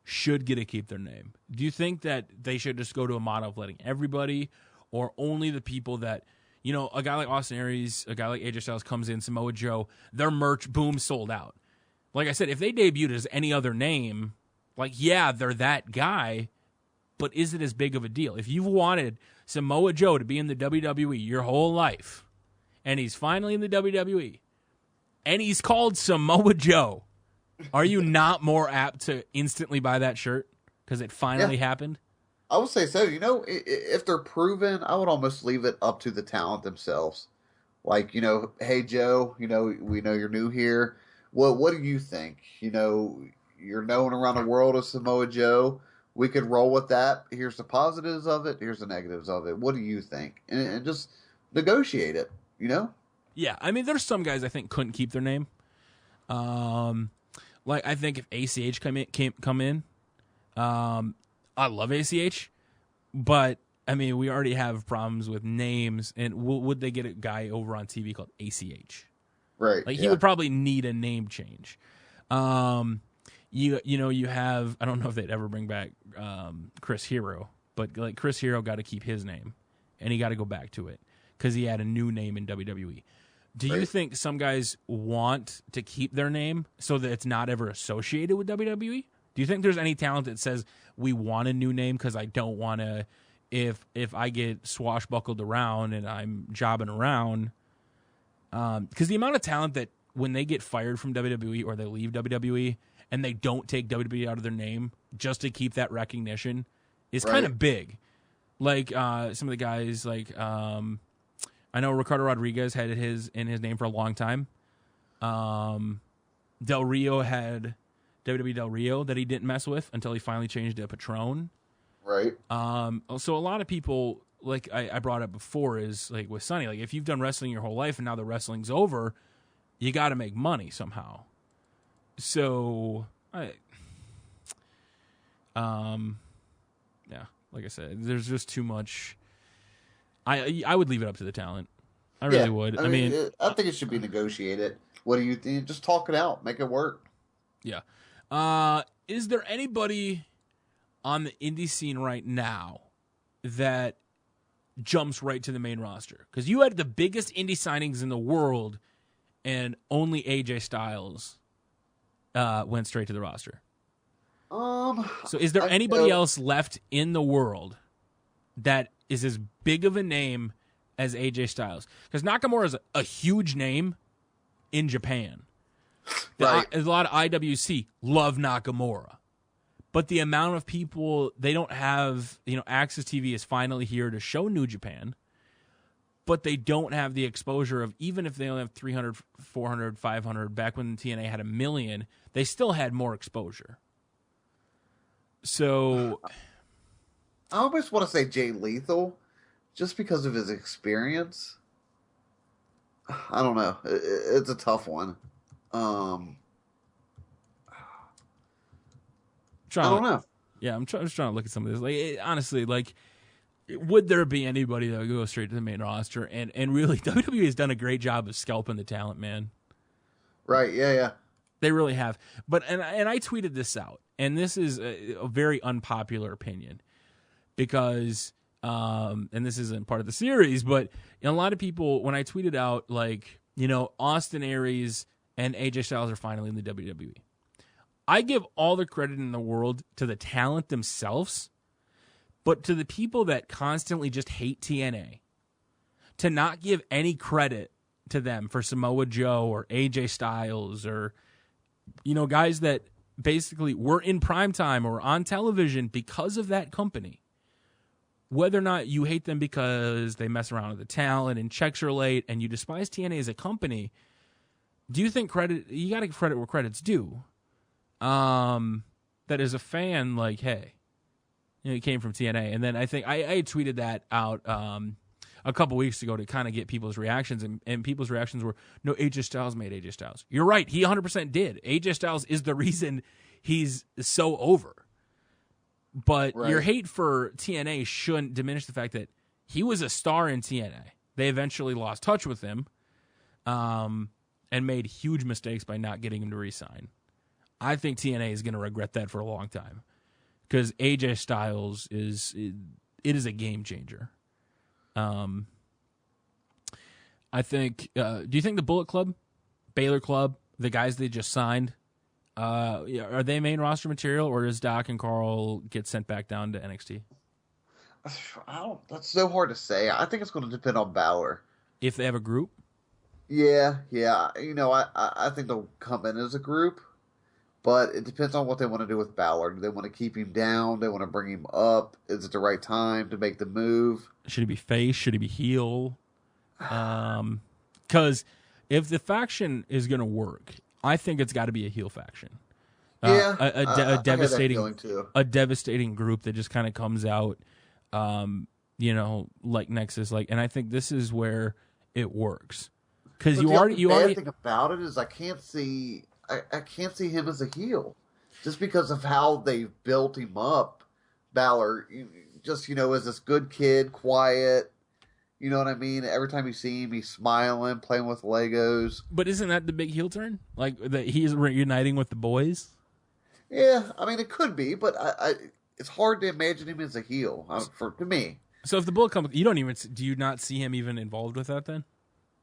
A: should get to keep their name? Do you think that they should just go to a model of letting everybody, or only the people that, you know, a guy like Austin Aries, a guy like AJ Styles comes in, Samoa Joe, their merch, boom, sold out. Like I said, if they debuted as any other name, like, yeah, they're that guy, but is it as big of a deal? If you've wanted Samoa Joe to be in the WWE your whole life, and he's finally in the WWE, and he's called Samoa Joe, are you not more apt to instantly buy that shirt because it finally happened?
B: I would say so. You know, if they're proven, I would almost leave it up to the talent themselves. Like, you know, hey, Joe, you know, we know you're new here. What do you think? You know, you're known around the world as Samoa Joe. we could roll with that. Here's the positives of it. Here's the negatives of it. What do you think? And just negotiate it, you know?
A: Yeah, I mean, there's some guys I think couldn't keep their name. Like I think if ACH come in, I love ACH, but I mean, we already have problems with names, and would they get a guy over on TV called ACH?
B: Right.
A: Like he would probably need a name change. You have, I don't know if they'd ever bring back Chris Hero, but like Chris Hero got to keep his name, and he got to go back to it because he had a new name in WWE. Do you think some guys want to keep their name so that it's not ever associated with WWE? Do you think there's any talent that says we want a new name because I don't want to, if I get swashbuckled around and I'm jobbing around, because the amount of talent that when they get fired from WWE or they leave WWE and they don't take WWE out of their name just to keep that recognition is kind of big. Like some of the guys, like I know Ricardo Rodriguez had his in his name for a long time. Del Rio had WWE Del Rio that he didn't mess with until he finally changed to Patron.
B: Right.
A: So a lot of people, like I brought up before, is like with Sonny, like if you've done wrestling your whole life and now the wrestling's over, you got to make money somehow. So, yeah, like I said, there's just too much. I would leave it up to the talent. I really would. I mean,
B: I think it should be negotiated. What do you think? Just talk it out, make it work.
A: Yeah. Is there anybody on the indie scene right now that jumps right to the main roster? Because you had the biggest indie signings in the world, and only AJ Styles went straight to the roster. So is there anybody else left in the world that is as big of a name as AJ Styles? Because Nakamura is a huge name in Japan.
B: Right.
A: A lot of IWC love Nakamura. But the amount of people, they don't have, Access TV is finally here to show New Japan, but they don't have the exposure of, even if they only have 300, 400, 500, back when TNA had 1 million, they still had more exposure. So
B: I almost want to say Jay Lethal, just because of his experience. I don't know. It's a tough one. I don't know.
A: Yeah, I'm just trying to look at some of this. Like, honestly, like, would there be anybody that would go straight to the main roster? And really, WWE has done a great job of scalping the talent, man.
B: Right? Yeah.
A: They really have. But and I tweeted this out, and this is a very unpopular opinion because, and this isn't part of the series, but a lot of people, when I tweeted out, like, Austin Aries and AJ Styles are finally in the WWE. I give all the credit in the world to the talent themselves, but to the people that constantly just hate TNA, to not give any credit to them for Samoa Joe or AJ Styles or, guys that basically were in primetime or on television because of that company. Whether or not you hate them because they mess around with the talent and checks are late and you despise TNA as a company, do you think you got to give credit where credit's due? That as a fan, like, hey, he came from TNA. And then I think I tweeted that out a couple weeks ago to kind of get people's reactions, and people's reactions were, no, AJ Styles made AJ Styles. You're right. He 100% did. AJ Styles is the reason he's so over. But your hate for TNA shouldn't diminish the fact that he was a star in TNA. They eventually lost touch with him and made huge mistakes by not getting him to re-sign. I think TNA is going to regret that for a long time because AJ Styles is a game changer. I think. Do you think the Bullet Club, Baylor Club, the guys they just signed, are they main roster material, or does Doc and Carl get sent back down to NXT?
B: That's so hard to say. I think it's going to depend on Balor.
A: If they have a group?
B: Yeah. I think they'll come in as a group, but it depends on what they want to do with Balor. Do they want to keep him down? Do they want to bring him up? Is it the right time to make the move?
A: Should he be face? Should he be heel? Because if the faction is going to work, I think it's got to be a heel faction.
B: Yeah,
A: a
B: I had that
A: devastating,
B: feeling too.
A: a devastating group that just kind of comes out, like Nexus, like, and I think this is where it works because
B: But
A: you
B: the
A: already
B: bad thing about it is I can't see him as a heel, just because of how they've built him up. Balor, just as this good kid, quiet. You know what I mean? Every time you see him, he's smiling, playing with Legos.
A: But isn't that the big heel turn? Like that he's reuniting with the boys?
B: Yeah, I mean it could be, but it's hard to imagine him as a heel to me.
A: So if the Bullet comes, do you not see him even involved with that then?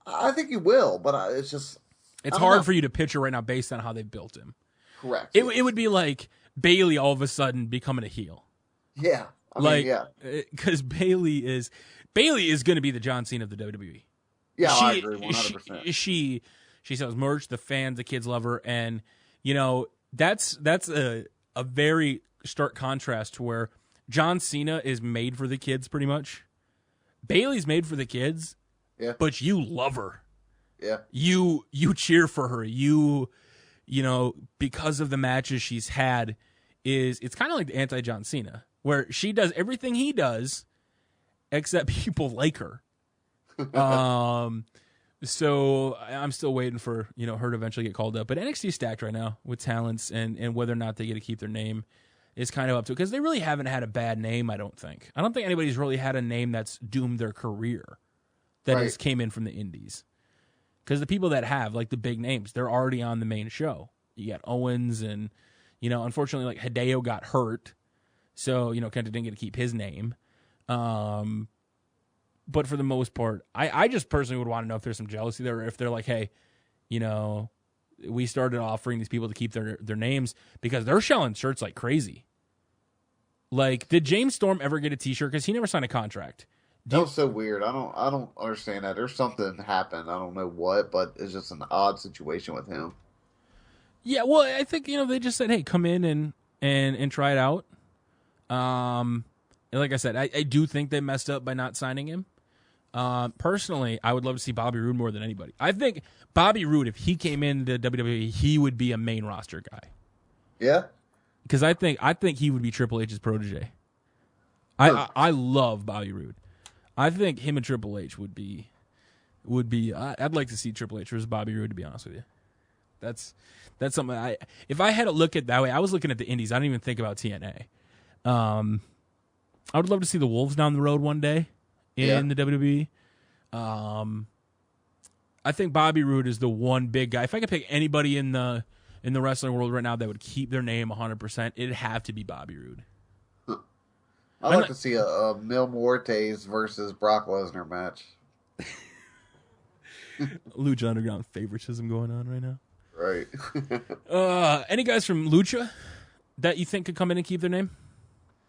B: I think he will, but it's just
A: it's hard for you to picture right now based on how they built him.
B: Correct.
A: It would be like Bailey all of a sudden becoming a heel.
B: Yeah,
A: because Bailey is going to be the John Cena of the WWE.
B: Yeah, I agree 100%.
A: She sells merch, the fans, the kids love her, and that's a very stark contrast to where John Cena is made for the kids pretty much. Bailey's made for the kids, but you love her.
B: Yeah,
A: you cheer for her. Because of the matches she's had, it's kind of like the anti-John Cena, where she does everything he does, except people like her. So I'm still waiting for her to eventually get called up. But NXT is stacked right now with talents, and whether or not they get to keep their name is kind of up to it, because they really haven't had a bad name. I don't think anybody's really had a name that's doomed their career that has came in from the indies. Because the people that have, like the big names, they're already on the main show. You got Owens, and unfortunately, like Hideo got hurt, so Kenta didn't get to keep his name. But for the most part, I just personally would want to know if there's some jealousy there, or if they're like, hey, we started offering these people to keep their names because they're selling shirts like crazy. Like, did James Storm ever get a T-shirt? Because he never signed a contract.
B: That was so weird. I don't understand that. There's something happened. I don't know what, but it's just an odd situation with him.
A: Yeah, well, I think they just said, hey, come in and try it out. And like I said, I do think they messed up by not signing him. Personally, I would love to see Bobby Roode more than anybody. I think Bobby Roode, if he came into WWE, he would be a main roster guy.
B: Yeah,
A: because I think he would be Triple H's protege. I love Bobby Roode. I think him and Triple H would be. I'd like to see Triple H versus Bobby Roode, to be honest with you. That's something if I had to look at it that way, I was looking at the indies. I didn't even think about TNA. I would love to see the Wolves down the road one day in the WWE. I think Bobby Roode is the one big guy. If I could pick anybody in the wrestling world right now that would keep their name 100%, it'd have to be Bobby Roode.
B: I'd like to see a Mil Muertes versus Brock Lesnar match.
A: Lucha Underground favoritism going on right now.
B: Right.
A: Any guys from Lucha that you think could come in and keep their name?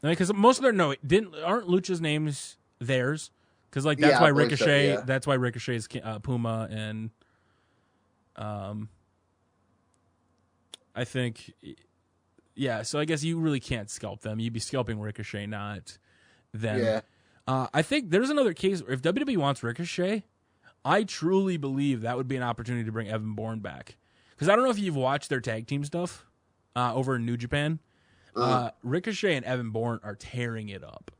A: Because most of their aren't Lucha's names theirs? Because that's why Ricochet. So, that's why Ricochet is Puma, and I think. Yeah, so I guess you really can't scalp them. You'd be scalping Ricochet, not them.
B: Yeah.
A: I think there's another case where if WWE wants Ricochet, I truly believe that would be an opportunity to bring Evan Bourne back. Because I don't know if you've watched their tag team stuff over in New Japan. Ricochet and Evan Bourne are tearing it up.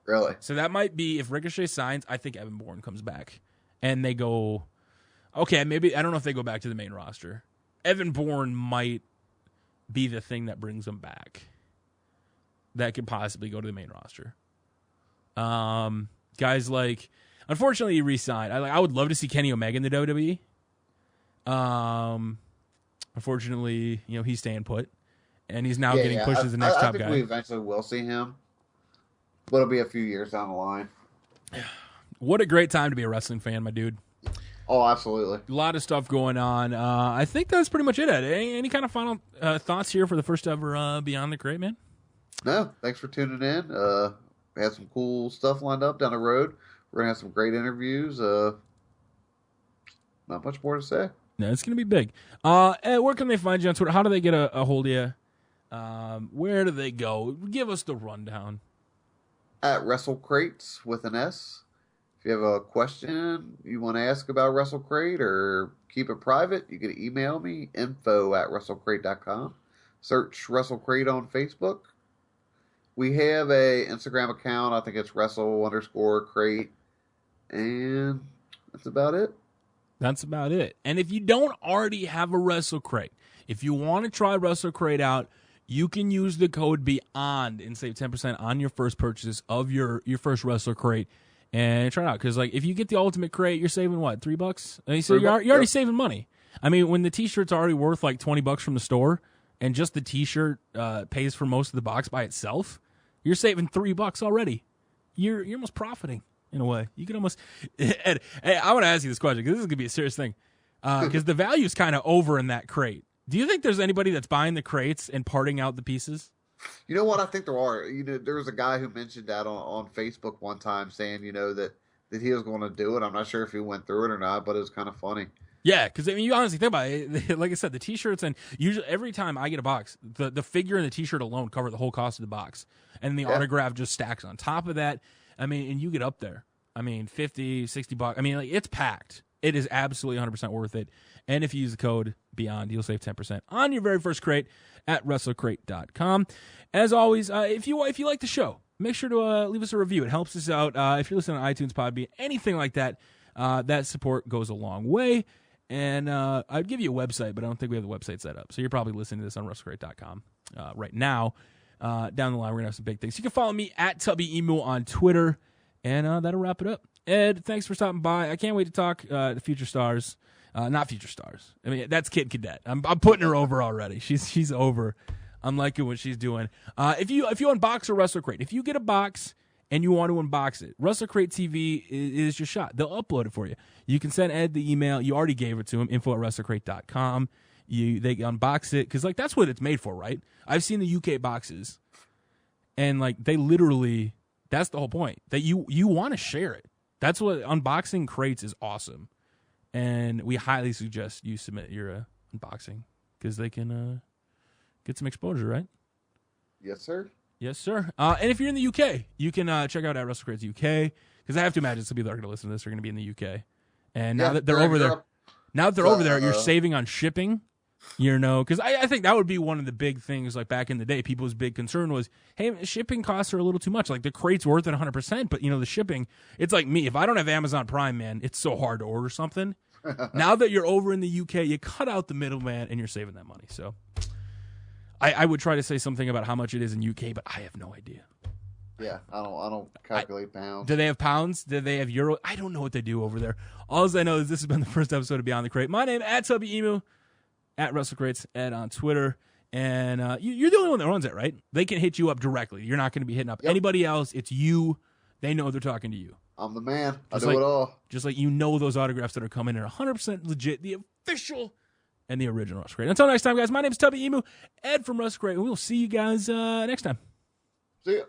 B: Really?
A: So that might be, if Ricochet signs, I think Evan Bourne comes back. And they go, okay, maybe, I don't know if they go back to the main roster. Evan Bourne might be the thing that brings them back. That could possibly go to the main roster. Guys like, unfortunately, he re-signed. I would love to see Kenny Omega in the WWE. Unfortunately, he's staying put, and he's now getting pushed as the next top guy. I think
B: we eventually will see him, but it'll be a few years down the line.
A: What a great time to be a wrestling fan, my dude.
B: Oh, absolutely.
A: A lot of stuff going on. I think that's pretty much it, Ed. Any kind of final thoughts here for the first ever Beyond the Crate, man?
B: No, thanks for tuning in. We had some cool stuff lined up down the road. We're going to have some great interviews. Not much more to say.
A: No, it's going to be big. Ed, where can they find you on Twitter? How do they get a hold of you? Where do they go? Give us the rundown.
B: At WrestleCrates with an S. If you have a question you want to ask about WrestleCrate or keep it private, you can email me, info@WrestleCrate.com. search WrestleCrate on Facebook. We have a Instagram account. I think it's Wrestle_Crate. And that's about it.
A: That's about it. And if you don't already have a WrestleCrate, if you want to try WrestleCrate out, you can use the code BEYOND and save 10% on your first purchase of your first WrestleCrate and try it out. Because like if you get the Ultimate Crate, you're saving what, $3? I mean, so you're already saving money. I mean, when the T-shirt's already worth like $20 from the store, and just the T-shirt pays for most of the box by itself, you're saving $3 already. You're almost profiting in a way. You can almost. Ed, hey, I want to ask you this question because this is gonna be a serious thing. Because the value is kind of over in that crate. Do you think there's anybody that's buying the crates and parting out the pieces?
B: You know what? I think there are. There was a guy who mentioned that on Facebook one time, saying that he was going to do it. I'm not sure if he went through it or not, but it was kind of funny.
A: Yeah, because I mean, you honestly think about it. Like I said, the T-shirts, and usually every time I get a box, the figure and the T-shirt alone cover the whole cost of the box, and the autograph just stacks on top of that. I mean, and you get up there. I mean, $50, $60. I mean, like, it's packed. It is absolutely 100% worth it. And if you use the code BEYOND, you'll save 10% on your very first crate at WrestleCrate.com. As always, if you like the show, make sure to leave us a review. It helps us out. If you're listening on iTunes, Podbean, anything like that, that support goes a long way. And I'd give you a website, but I don't think we have the website set up. So you're probably listening to this on WrestleCrate.com right now. Down the line, we're going to have some big things. You can follow me at Tubby Emu on Twitter. And that'll wrap it up. Ed, thanks for stopping by. I can't wait to talk to Future Stars. Not Future Stars. I mean, that's Kid Cadet. I'm putting her over already. She's over. I'm liking what she's doing. If you unbox a WrestleCrate, if you get a box and you want to unbox it, WrestleCrate TV is your shot. They'll upload it for you. You can send Ed the email. You already gave it to him, info@WrestleCrate.com. They unbox it because like that's what it's made for, right? I've seen the UK boxes, and like they literally. That's the whole point, that you want to share it. That's what unboxing crates is awesome. And we highly suggest you submit your unboxing because they can get some exposure, right?
B: Yes, sir.
A: Yes, sir. And if you're in the UK, you can check out at WrestleCrates UK because I have to imagine some people that are going to listen to this are going to be in the UK. And now that they're over there, you're saving on shipping. Because I think that would be one of the big things, like back in the day, people's big concern was, hey, shipping costs are a little too much. Like the crate's worth it 100%, but the shipping, it's like me. If I don't have Amazon Prime, man, it's so hard to order something. Now that you're over in the UK, you cut out the middleman and you're saving that money. So I would try to say something about how much it is in UK, but I have no idea.
B: Yeah, I don't calculate pounds.
A: Do they have pounds? Do they have euro? I don't know what they do over there. All I know is this has been the first episode of Beyond the Crate. My name at Tubby Emu. At WrestleCrates, Ed on Twitter. And you're the only one that runs it, right? They can hit you up directly. You're not going to be hitting up anybody else. It's you. They know they're talking to you.
B: I'm the man. I do it all.
A: Just like those autographs that are coming are 100% legit, the official and the original WrestleCrate. Until next time, guys, my name is Tubby Emu, Ed from WrestleCrate, and we'll see you guys next time.
B: See ya.